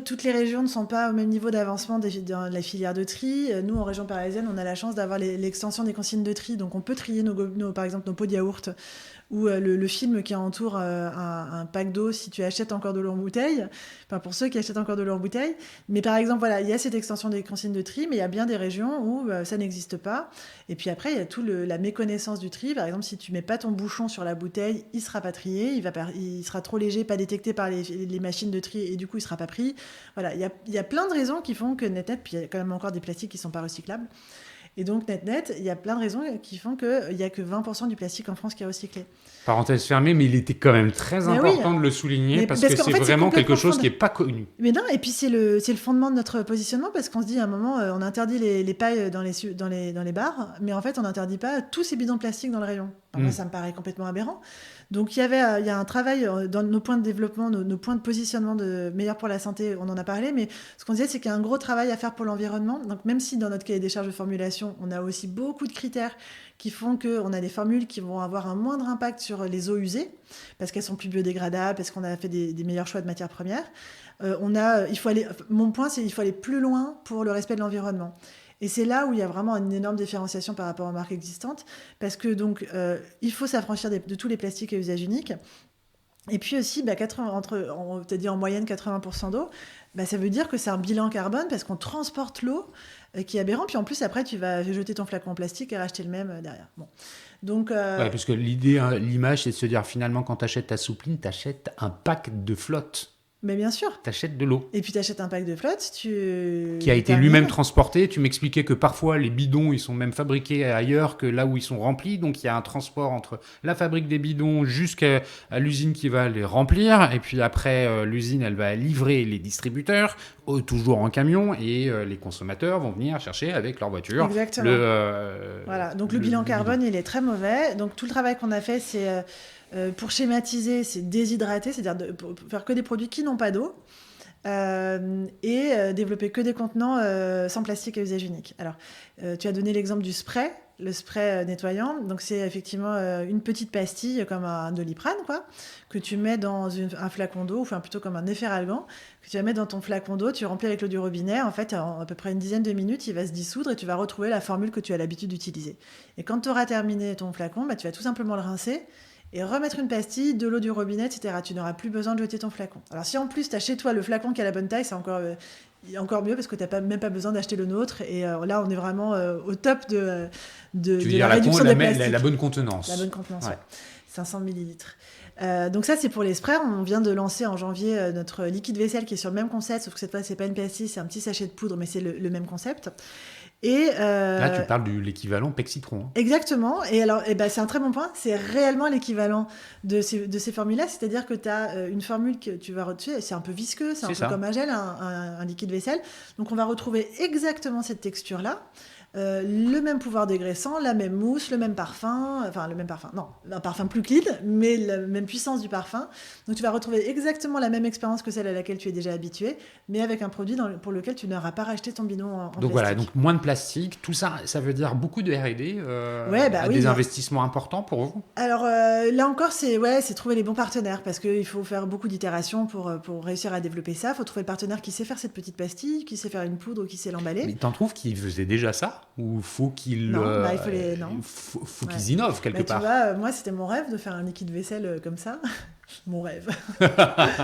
toutes les régions ne sont pas au même niveau d'avancement dans la filière de tri. Nous, en région parisienne, on a la chance d'avoir l'extension des consignes de tri. Donc, on peut trier, par exemple, nos pots de yaourt ou le film qui entoure un pack d'eau si tu achètes encore de l'eau en bouteille. Enfin, pour ceux qui achètent encore de l'eau en bouteille. Mais par exemple, voilà, il y a cette extension des consignes de tri, mais il y a bien des régions où ça n'existe pas. Et puis après, il y a la méconnaissance du tri. Par exemple, si tu mets pas ton bouchon sur la bouteille, il sera pas trié, il sera trop léger, pas détecté par les machines de tri et du coup, il sera pas pris. Voilà, il y a plein de raisons qui font que net, puis il y a quand même encore des plastiques qui sont pas recyclables. Et donc, net, il y a plein de raisons qui font qu'il n'y a que 20% du plastique en France qui est recyclé. Parenthèse fermée, mais il était quand même très important de le souligner parce que c'est vraiment quelque chose qui n'est pas connu. Mais non, et puis c'est le fondement de notre positionnement parce qu'on se dit à un moment, on interdit les pailles dans les bars, mais en fait, on n'interdit pas tous ces bidons plastiques dans le rayon. Moi, ça me paraît complètement aberrant. Donc, il y a un travail dans nos points de développement, nos points de positionnement de meilleurs pour la santé, on en a parlé, mais ce qu'on disait, c'est qu'il y a un gros travail à faire pour l'environnement. Donc, même si dans notre cahier des charges de formulation, on a aussi beaucoup de critères qui font qu'on a des formules qui vont avoir un moindre impact sur les eaux usées, parce qu'elles sont plus biodégradables, parce qu'on a fait des meilleurs choix de matières premières. Mon point, c'est qu'il faut aller plus loin pour le respect de l'environnement. Et c'est là où il y a vraiment une énorme différenciation par rapport aux marques existantes, parce que donc il faut s'affranchir de tous les plastiques à usage unique. Et puis aussi, on t'a dit en moyenne 80% d'eau, ça veut dire que c'est un bilan carbone parce qu'on transporte l'eau qui est aberrant. Puis en plus, après, tu vas jeter ton flacon en plastique et racheter le même derrière. Bon. Donc, parce que l'image, c'est de se dire finalement, quand tu achètes ta soupline, tu achètes un pack de flotte. Mais bien sûr. T'achètes de l'eau. Et puis t'achètes un pack de flotte, qui a été lui-même transporté. Tu m'expliquais que parfois les bidons, ils sont même fabriqués ailleurs que là où ils sont remplis. Donc il y a un transport entre la fabrique des bidons jusqu'à l'usine qui va les remplir. Et puis après, l'usine, elle va livrer les distributeurs, toujours en camion, et les consommateurs vont venir chercher avec leur voiture. Exactement. Voilà. Donc le bilan carbone, il est très mauvais. Donc tout le travail qu'on a fait, c'est... pour schématiser, c'est déshydrater, c'est-à-dire pour faire que des produits qui n'ont pas d'eau et développer que des contenants sans plastique à usage unique. Alors, tu as donné l'exemple du spray, le spray nettoyant. Donc, c'est effectivement une petite pastille comme un Doliprane, quoi, que tu mets dans un flacon d'eau, enfin plutôt comme un efferalgan, que tu vas mettre dans ton flacon d'eau, tu remplis avec l'eau du robinet. En fait, en à peu près une dizaine de minutes, il va se dissoudre et tu vas retrouver la formule que tu as l'habitude d'utiliser. Et quand tu auras terminé ton flacon, tu vas tout simplement le rincer et remettre une pastille, de l'eau du robinet, etc. Tu n'auras plus besoin de jeter ton flacon. Alors si en plus tu as chez toi le flacon qui a la bonne taille, c'est encore mieux parce que tu n'as même pas besoin d'acheter le nôtre. Et là, on est vraiment au top de la réduction des plastiques. La bonne contenance. La bonne contenance, ouais. 500 millilitres. Donc ça, c'est pour les sprays. On vient de lancer en janvier notre liquide vaisselle qui est sur le même concept, sauf que cette fois, c'est pas une pastille, c'est un petit sachet de poudre, mais c'est le même concept. Et là, tu parles de l'équivalent Pexitron. Hein. Exactement. Et alors, c'est un très bon point. C'est réellement l'équivalent de ces formules-là. C'est-à-dire que tu as une formule que tu vas retrouver. C'est un peu visqueux, c'est un peu comme un gel, un liquide vaisselle. Donc, on va retrouver exactement cette texture-là. le même pouvoir dégraissant, la même mousse, le même parfum, non, un parfum plus clean, mais la même puissance du parfum. Donc tu vas retrouver exactement la même expérience que celle à laquelle tu es déjà habitué, mais avec un produit pour lequel tu n'auras pas racheté ton bidon en Donc plastique. voilà, donc moins de plastique, tout ça, ça veut dire beaucoup de R&D, des investissements importants pour vous. Alors là encore, c'est trouver les bons partenaires, parce qu'il faut faire beaucoup d'itérations pour réussir à développer ça. Il faut trouver le partenaire qui sait faire cette petite pastille, qui sait faire une poudre ou qui sait l'emballer. Mais t'en trouves qu'ils faisaient déjà ça? Ou faut qu'ils faut qu'ils innovent quelque part? Tu vois, moi c'était mon rêve de faire un liquide vaisselle comme ça. Mon rêve.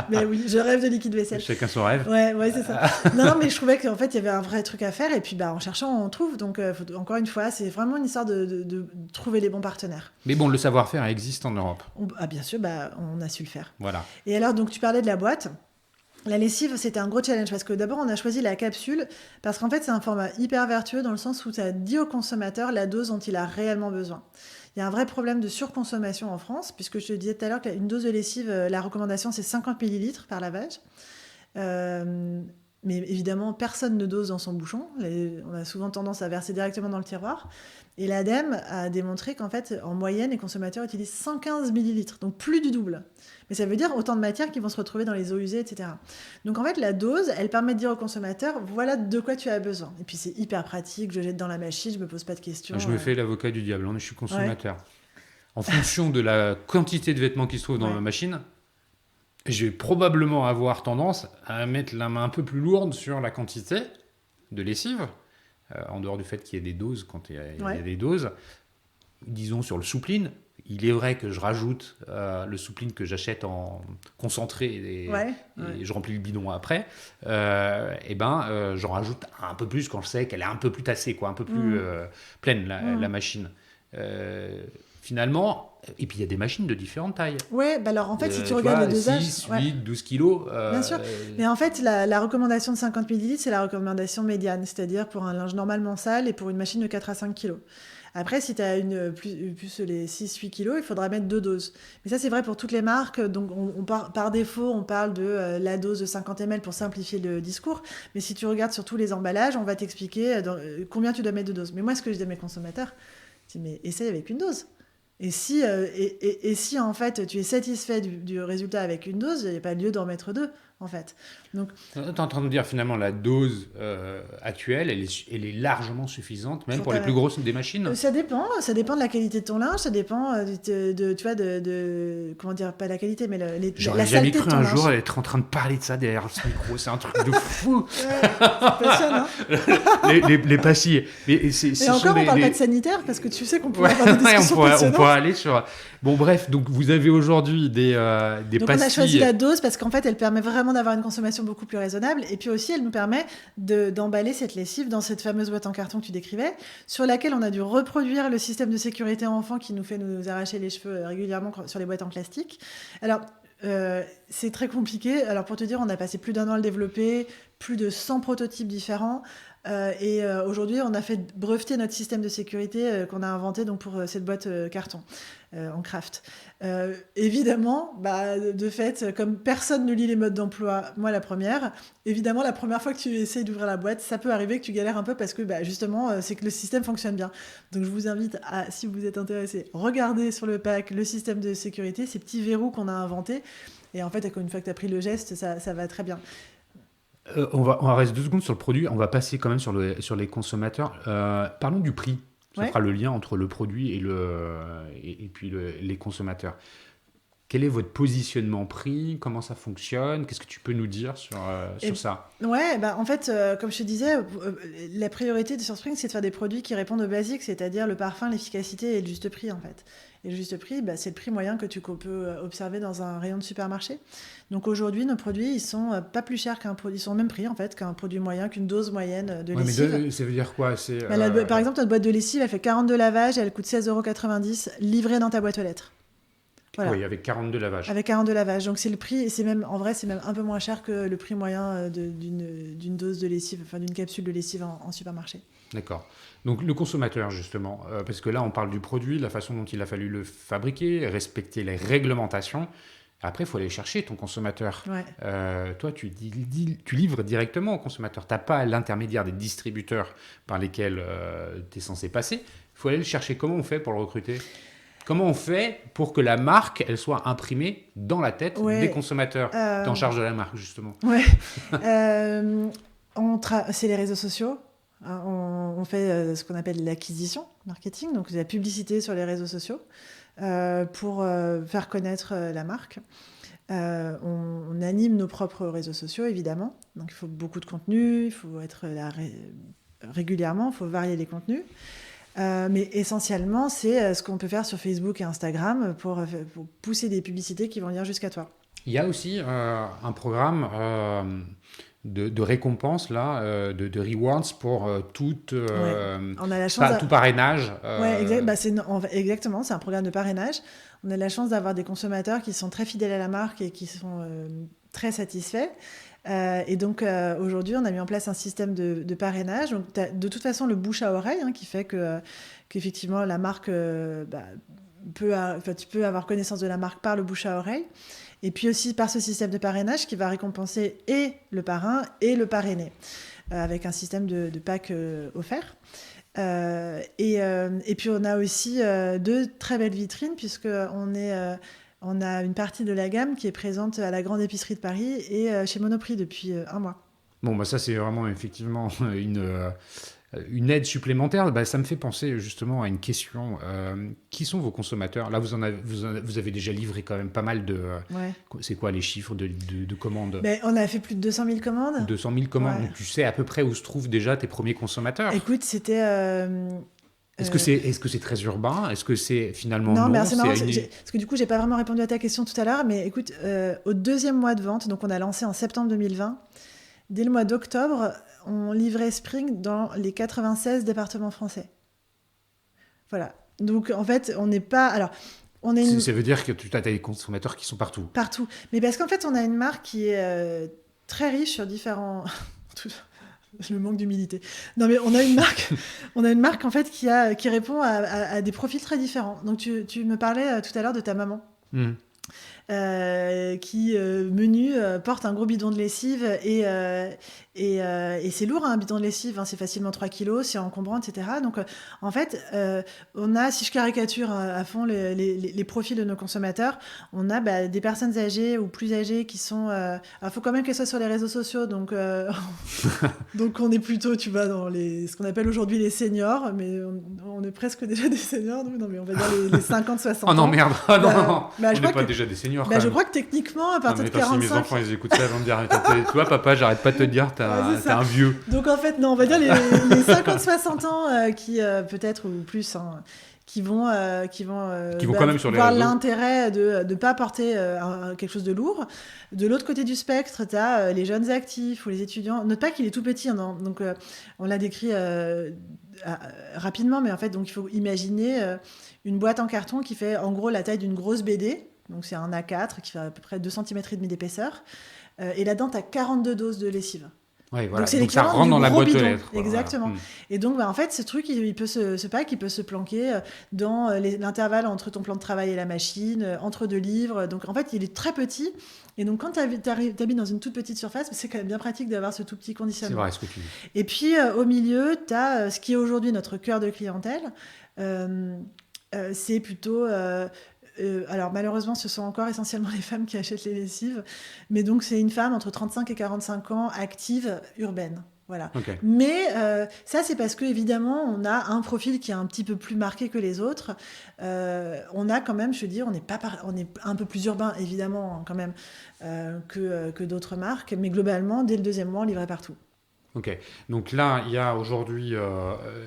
Mais oui, je rêve de liquide vaisselle. Chacun son rêve. Ouais, c'est ça. Non, mais je trouvais qu'en fait, il y avait un vrai truc à faire. Et puis, en cherchant, on trouve. Donc, encore une fois, c'est vraiment une histoire de trouver les bons partenaires. Mais bon, le savoir-faire existe en Europe. Bien sûr, on a su le faire. Voilà. Et alors, donc, tu parlais de la boîte. La lessive, c'était un gros challenge parce que d'abord, on a choisi la capsule parce qu'en fait, c'est un format hyper vertueux dans le sens où ça dit au consommateur la dose dont il a réellement besoin. Il y a un vrai problème de surconsommation en France, puisque je te disais tout à l'heure qu'une dose de lessive, la recommandation, c'est 50 ml par lavage. Mais évidemment, personne ne dose dans son bouchon. On a souvent tendance à verser directement dans le tiroir. Et l'ADEME a démontré qu'en fait, en moyenne, les consommateurs utilisent 115 ml, donc plus du double. Mais ça veut dire autant de matières qui vont se retrouver dans les eaux usées, etc. Donc en fait, la dose, elle permet de dire au consommateur, voilà de quoi tu as besoin. Et puis c'est hyper pratique, je jette dans la machine, je me pose pas de questions. Je me fais l'avocat du diable, je suis consommateur. Ouais. En fonction de la quantité de vêtements qui se trouvent dans ma machine, je vais probablement avoir tendance à mettre la main un peu plus lourde sur la quantité de lessive, en dehors du fait qu'il y ait des doses, quand il y a des doses. Disons sur le soupline, il est vrai que je rajoute le soupline que j'achète en concentré et je remplis le bidon après. J'en rajoute un peu plus quand je sais qu'elle est un peu plus tassée, un peu plus pleine, la machine. Finalement, et puis il y a des machines de différentes tailles. Ouais, alors en fait, si tu regardes le dosage... 6, 8, 12 kilos. Bien sûr. Mais en fait, la recommandation de 50 ml, c'est la recommandation médiane, c'est-à-dire pour un linge normalement sale et pour une machine de 4 à 5 kilos. Après, si tu as plus les 6-8 kilos, il faudra mettre 2 doses. Mais ça, c'est vrai pour toutes les marques. Donc, par défaut, on parle de la dose de 50 ml pour simplifier le discours. Mais si tu regardes sur tous les emballages, on va t'expliquer combien tu dois mettre de doses. Mais moi, ce que je dis à mes consommateurs, c'est mais essaye avec une dose. Et si en fait tu es satisfait du résultat avec une dose, il n'y a pas lieu d'en mettre 2 en fait. Donc, tu es en train de dire finalement la dose actuelle, elle est largement suffisante, même pour les plus grosses des machines. Ça dépend de la qualité de ton linge, ça dépend de comment dire, pas la qualité, mais j'aurais jamais cru un jour être en train de parler de ça derrière ce micro, c'est un truc de fou. C'est passionnant. les pastilles. Et encore, on parle pas de sanitaire parce que tu sais qu'on pourrait avoir des discussions on pourrait aller sur. Bon bref, donc vous avez aujourd'hui des pastilles. Donc on a choisi la dose parce qu'en fait, elle permet vraiment d'avoir une consommation beaucoup plus raisonnable. Et puis aussi, elle nous permet d'emballer cette lessive dans cette fameuse boîte en carton que tu décrivais, sur laquelle on a dû reproduire le système de sécurité enfant qui nous fait nous arracher les cheveux régulièrement sur les boîtes en plastique. Alors, c'est très compliqué. Alors, pour te dire, on a passé plus d'1 an à le développer, plus de 100 prototypes différents. Aujourd'hui, on a fait breveter notre système de sécurité qu'on a inventé donc, pour cette boîte carton en craft. Évidemment, de fait, comme personne ne lit les modes d'emploi, moi la première, évidemment, la première fois que tu essayes d'ouvrir la boîte, ça peut arriver que tu galères un peu parce que justement, c'est que le système fonctionne bien. Donc je vous invite à, si vous êtes intéressé, regardez sur le pack le système de sécurité, ces petits verrous qu'on a inventés. Et en fait, une fois que tu as pris le geste, ça va très bien. On va rester 2 secondes sur le produit, on va passer quand même sur les consommateurs. Parlons du prix. Ça fera le lien entre le produit et puis les consommateurs. Quel est votre positionnement prix? Comment ça fonctionne? Qu'est-ce que tu peux nous dire sur ça? Ouais, en fait, comme je te disais, la priorité de Surspring, c'est de faire des produits qui répondent aux basiques, c'est-à-dire le parfum, l'efficacité et le juste prix, en fait. Et le juste prix, c'est le prix moyen que tu peux observer dans un rayon de supermarché. Donc aujourd'hui, nos produits, ils sont pas plus chers ils sont au même prix, en fait, qu'un produit moyen, qu'une dose moyenne de lessive. Mais ça veut dire quoi? Par exemple, notre boîte de lessive, elle fait 42 lavages, elle coûte 16,90 €, livrée dans ta boîte aux lettres. Voilà. Oui, avec 42 lavages. Avec 42 lavages. Donc c'est le prix, et c'est même un peu moins cher que le prix moyen d'une dose de lessive, enfin d'une capsule de lessive en supermarché. D'accord. Donc le consommateur, justement, parce que là on parle du produit, la façon dont il a fallu le fabriquer, respecter les réglementations. Après, il faut aller chercher ton consommateur. Ouais. Toi, tu livres directement au consommateur. Tu n'as pas l'intermédiaire des distributeurs par lesquels tu es censé passer. Il faut aller le chercher. Comment on fait pour le recruter ? Comment on fait pour que la marque, elle soit imprimée dans la tête des consommateurs ? Tu es en charge de la marque, justement. Ouais. C'est les réseaux sociaux. On fait ce qu'on appelle l'acquisition marketing, donc de la publicité sur les réseaux sociaux pour faire connaître la marque. On anime nos propres réseaux sociaux, évidemment. Donc il faut beaucoup de contenu, il faut être là régulièrement, il faut varier les contenus. Mais essentiellement, c'est ce qu'on peut faire sur Facebook et Instagram pour pousser des publicités qui vont venir jusqu'à toi. Il y a aussi un programme de récompenses, là, de rewards pour toute, on a la chance tout parrainage. Exactement, c'est un programme de parrainage. On a la chance d'avoir des consommateurs qui sont très fidèles à la marque et qui sont très satisfaits. Et donc aujourd'hui, on a mis en place un système de parrainage. Donc, de toute façon, le bouche à oreille qui fait qu'effectivement la marque, tu peux avoir connaissance de la marque par le bouche à oreille. Et puis aussi par ce système de parrainage qui va récompenser et le parrain et le parrainé, avec un système de pack offert. Et puis on a aussi 2 très belles vitrines, puisqu'on on a une partie de la gamme qui est présente à la Grande Épicerie de Paris et chez Monoprix depuis 1 mois. Bon, bah ça c'est vraiment effectivement une aide supplémentaire. Ça me fait penser justement à une question. Qui sont vos consommateurs ? Là, vous avez déjà livré quand même pas mal de... C'est quoi les chiffres de commandes ? On a fait plus de 200 000 commandes. 200 000 commandes. Donc tu sais à peu près où se trouvent déjà tes premiers consommateurs. Écoute, c'était... Est-ce que c'est très urbain ? Est-ce que c'est finalement non, mais c'est marrant, parce que du coup, j'ai pas vraiment répondu à ta question tout à l'heure, mais écoute, au 2e mois de vente, donc on a lancé en septembre 2020, dès le mois d'octobre, on livrait Spring dans les 96 départements français. Voilà. Donc, en fait, on n'est pas... Alors, Ça veut dire que tu as des consommateurs qui sont partout. Partout. Mais parce qu'en fait, on a une marque qui est très riche sur différents... Le manque d'humilité. Non, mais on a une marque en fait qui répond à des profils très différents. Donc, tu me parlais tout à l'heure de ta maman. Qui menu porte un gros bidon de lessive et c'est lourd un bidon de lessive, c'est facilement 3 kilos, c'est encombrant, etc. Donc en fait on a, si je caricature à fond les profils de nos consommateurs, on a des personnes âgées ou plus âgées qui sont il faut quand même qu'elles soient sur les réseaux sociaux, donc donc on est plutôt, tu vois, dans ce qu'on appelle aujourd'hui les seniors, mais on est presque déjà des seniors, non mais on va dire les 50-60 ans. Oh non, merde, non, on n'est pas déjà des seniors. Je crois que techniquement, à partir de 45... Si mes enfants ils écoutent ça, ils vont me dire tu vois, papa, j'arrête pas de te dire, t'es un vieux. Donc en fait, non, on va dire les 50-60 ans qui, peut-être, ou plus, qui vont quand même sur les voir réseaux. l'intérêt de ne pas porter quelque chose de lourd. De l'autre côté du spectre, tu as les jeunes actifs ou les étudiants. Note pas qu'il est tout petit, donc on l'a décrit rapidement, mais en fait, donc, il faut imaginer une boîte en carton qui fait en gros la taille d'une grosse BD. Donc c'est un A4 qui fait à peu près 2,5 cm d'épaisseur. Et là-dedans, tu as 42 doses de lessive. Ouais, voilà. Donc ça rentre dans la boîte aux lettres. Exactement. Voilà. Et donc, en fait, ce truc, ce pack, il peut se planquer dans l'intervalle entre ton plan de travail et la machine, entre 2 livres. Donc, en fait, il est très petit. Et donc, quand tu habites dans une toute petite surface, c'est quand même bien pratique d'avoir ce tout petit conditionnement. C'est vrai, ce que tu dis. Et puis, au milieu, tu as ce qui est aujourd'hui notre cœur de clientèle. C'est plutôt... alors malheureusement, ce sont encore essentiellement les femmes qui achètent les lessives, mais donc c'est une femme entre 35 et 45 ans, active, urbaine. Voilà. Okay. Mais ça, c'est parce que évidemment, on a un profil qui est un petit peu plus marqué que les autres. On a quand même, je veux dire, on est un peu plus urbain, évidemment, quand même, que d'autres marques, mais globalement, dès le 2e mois, on livrait partout. Ok, donc là, il y a aujourd'hui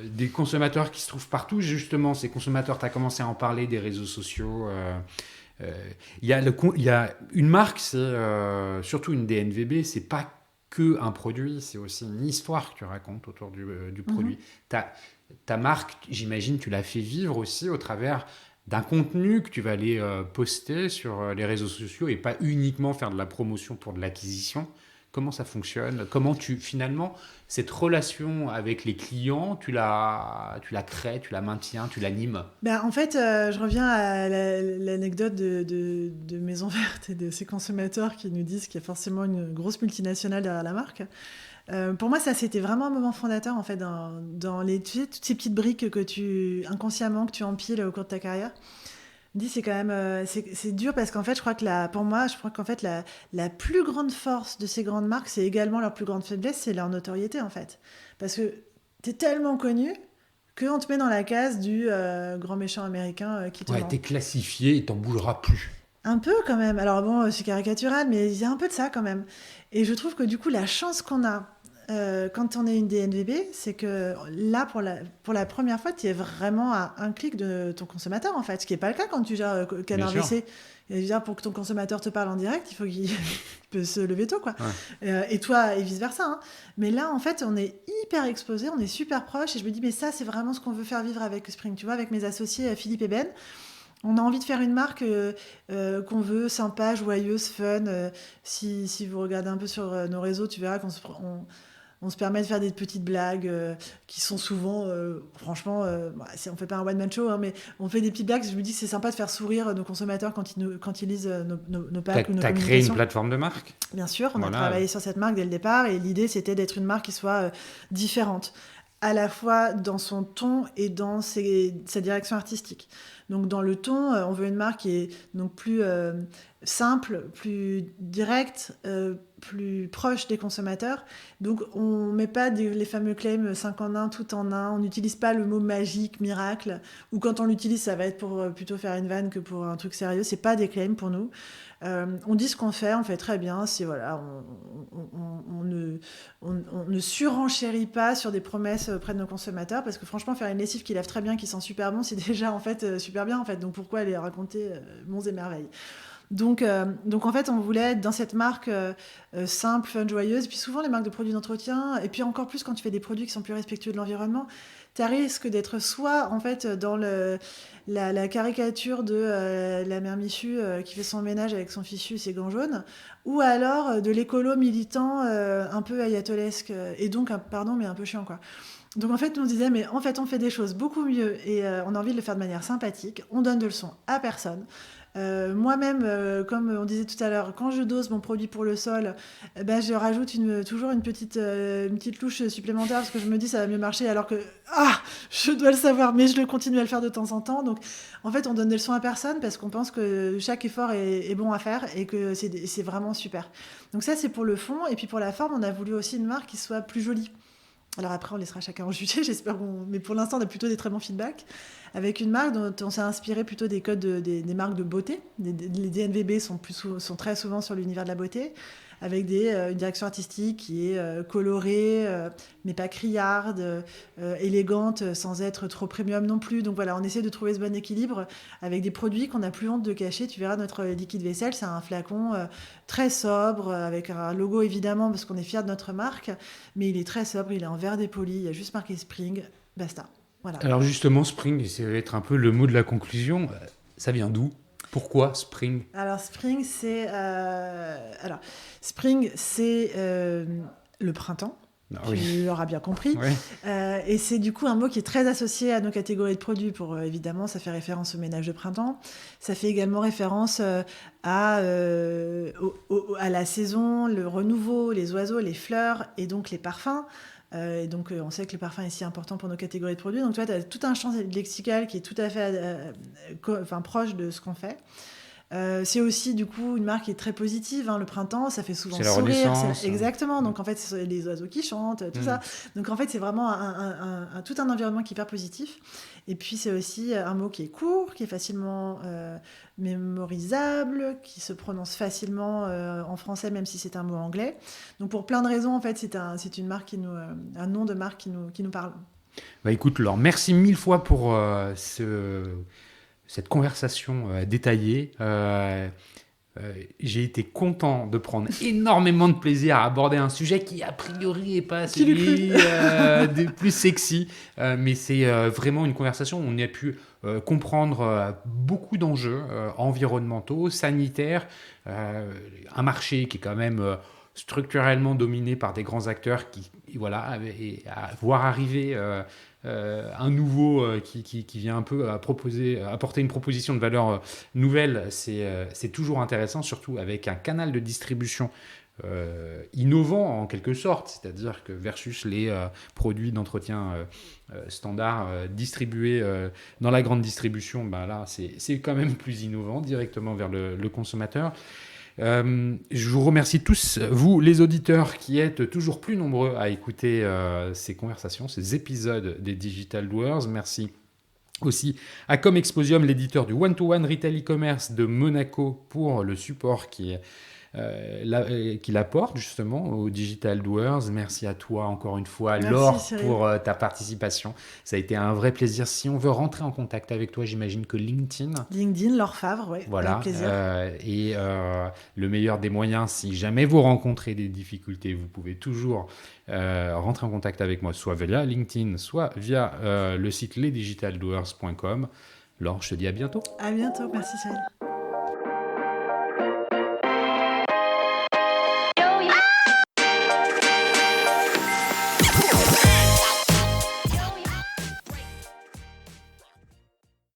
des consommateurs qui se trouvent partout. Justement, ces consommateurs, tu as commencé à en parler, des réseaux sociaux. Il y a une marque, c'est surtout une DNVB, c'est pas que un produit, c'est aussi une histoire que tu racontes autour du produit. Ta marque, j'imagine, tu l'as fait vivre aussi au travers d'un contenu que tu vas aller poster sur les réseaux sociaux et pas uniquement faire de la promotion pour de l'acquisition. Comment ça fonctionne? Comment finalement, cette relation avec les clients, tu la crées, tu la maintiens, tu l'animes? En fait, je reviens à l'anecdote de Maison Verte et de ces consommateurs qui nous disent qu'il y a forcément une grosse multinationale derrière la marque. Pour moi, ça, c'était vraiment un moment fondateur, en fait, dans tu sais, toutes ces petites briques inconsciemment, que tu empiles au cours de ta carrière. C'est quand même c'est dur parce qu'en fait, pour moi, je crois qu'en fait, la plus grande force de ces grandes marques, c'est également leur plus grande faiblesse, c'est leur notoriété, en fait. Parce que tu es tellement connu qu'on te met dans la case du grand méchant américain qui te Ouais, ment. t'es classifié et t'en bougeras plus. Un peu quand même. Alors bon, c'est caricatural, mais il y a un peu de ça quand même. Et je trouve que du coup, la chance qu'on a quand on est une DNVB, c'est que là, pour la première fois, tu es vraiment à un clic de ton consommateur, en fait. Ce qui n'est pas le cas quand tu gères Bien Canard sûr. WC. Et je veux dire, pour que ton consommateur te parle en direct, il faut qu'il peut se lever tôt, quoi. Ouais. Et toi, et vice-versa. Hein. Mais là, en fait, on est hyper exposé, on est super proche. Et je me dis, mais ça, c'est vraiment ce qu'on veut faire vivre avec Spring. Tu vois, avec mes associés Philippe et Ben. On a envie de faire une marque qu'on veut sympa, joyeuse, fun. Si vous regardez un peu sur nos réseaux, tu verras on se permet de faire des petites blagues qui sont souvent, franchement, on fait pas un one-man show, hein, mais on fait des petites blagues. Je me dis que c'est sympa de faire sourire nos consommateurs quand ils lisent nos packs ou nos T'as créé une communications. plateforme de marque? Bien sûr, on a Voilà. travaillé sur cette marque dès le départ et l'idée c'était d'être une marque qui soit différente, à la fois dans son ton et dans sa direction artistique. Donc dans le ton, on veut une marque qui est donc plus simple, plus directe, plus proche des consommateurs. Donc on met pas les fameux claims 5 en 1, tout en 1, on n'utilise pas le mot magique, miracle, ou quand on l'utilise ça va être pour plutôt faire une vanne que pour un truc sérieux, c'est pas des claims pour nous. On dit ce qu'on fait, on fait très bien, voilà, on ne surenchérit pas sur des promesses auprès de nos consommateurs, parce que franchement faire une lessive qui lave très bien, qui sent super bon, c'est déjà en fait super bien en fait, donc pourquoi aller raconter monts et merveilles. Donc en fait, on voulait être dans cette marque simple, fun, joyeuse. Et puis souvent, les marques de produits d'entretien, et puis encore plus quand tu fais des produits qui sont plus respectueux de l'environnement, tu risques d'être soit en fait dans la caricature de la mère Michu qui fait son ménage avec son fichu et ses gants jaunes, ou alors de l'écolo militant un peu ayatolesque, et donc, pardon, mais un peu chiant, quoi. Donc en fait, on se disait, mais en fait, on fait des choses beaucoup mieux et on a envie de le faire de manière sympathique. On donne de leçons à personne. Moi-même, comme on disait tout à l'heure, quand je dose mon produit pour le sol, je rajoute toujours une petite louche supplémentaire parce que je me dis ça va mieux marcher alors que je dois le savoir, mais je le continue à le faire de temps en temps. Donc en fait, on donne des leçons à personne parce qu'on pense que chaque effort est bon à faire et que c'est vraiment super. Donc ça, c'est pour le fond. Et puis pour la forme, on a voulu aussi une marque qui soit plus jolie. Alors après, on laissera chacun en juger, j'espère. Mais pour l'instant, on a plutôt des très bons feedbacks. Avec une marque dont on s'est inspiré plutôt des codes des marques de beauté. Les DNVB sont très souvent sur l'univers de la beauté, avec une direction artistique qui est colorée, mais pas criarde, élégante, sans être trop premium non plus. Donc voilà, on essaie de trouver ce bon équilibre avec des produits qu'on n'a plus honte de cacher. Tu verras, notre liquide vaisselle, c'est un flacon très sobre, avec un logo évidemment, parce qu'on est fiers de notre marque, mais il est très sobre, il est en verre dépoli, il y a juste marqué Spring, basta. Voilà. Alors justement, Spring, ça va être un peu le mot de la conclusion. Ça vient d'où? Pourquoi Spring? Alors Spring, c'est le printemps. Tu l'auras bien compris. Ouais. Et c'est du coup un mot qui est très associé à nos catégories de produits. Évidemment, ça fait référence au ménage de printemps. Ça fait également référence à la saison, le renouveau, les oiseaux, les fleurs et donc les parfums. Et donc, on sait que le parfum est si important pour nos catégories de produits. Donc, tu vois, tu as tout un champ lexical qui est tout à fait proche de ce qu'on fait. C'est aussi, du coup, une marque qui est très positive. Hein. Le printemps, ça fait souvent sourire. Exactement. Donc, en fait, c'est les oiseaux qui chantent, tout ça. Donc, en fait, c'est vraiment tout un environnement qui est hyper positif. Et puis, c'est aussi un mot qui est court, qui est facilement mémorisable, qui se prononce facilement en français, même si c'est un mot anglais. Donc, pour plein de raisons, en fait, c'est une marque un nom de marque qui nous parle. Bah, écoute, Laure, merci mille fois pour cette conversation détaillée. J'ai été content de prendre énormément de plaisir à aborder un sujet qui a priori n'est pas celui des plus sexy, mais c'est vraiment une conversation où on a pu comprendre beaucoup d'enjeux environnementaux, sanitaires, un marché qui est quand même structurellement dominé par des grands acteurs qui, voilà, et à voir arriver un nouveau qui vient un peu apporter une proposition de valeur nouvelle, c'est toujours intéressant, surtout avec un canal de distribution innovant en quelque sorte, c'est-à-dire que versus les produits d'entretien standards distribués dans la grande distribution, ben là c'est quand même plus innovant directement vers le consommateur. Je vous remercie tous, vous les auditeurs qui êtes toujours plus nombreux à écouter ces conversations, ces épisodes des Digital Doers. Merci aussi à Comexposium, l'éditeur du One-to-One Retail e-commerce de Monaco, pour le support qu'il apporte justement aux Digital Doers. Merci à toi encore une fois, Laure, pour ta participation. Ça a été un vrai plaisir. Si on veut rentrer en contact avec toi, j'imagine que LinkedIn, Laure Favre, oui, voilà, avec plaisir. Et le meilleur des moyens, si jamais vous rencontrez des difficultés, vous pouvez toujours rentrer en contact avec moi, soit via LinkedIn, soit via le site lesdigitaldoers.com. Laure, je te dis à bientôt. À bientôt, merci Cyril.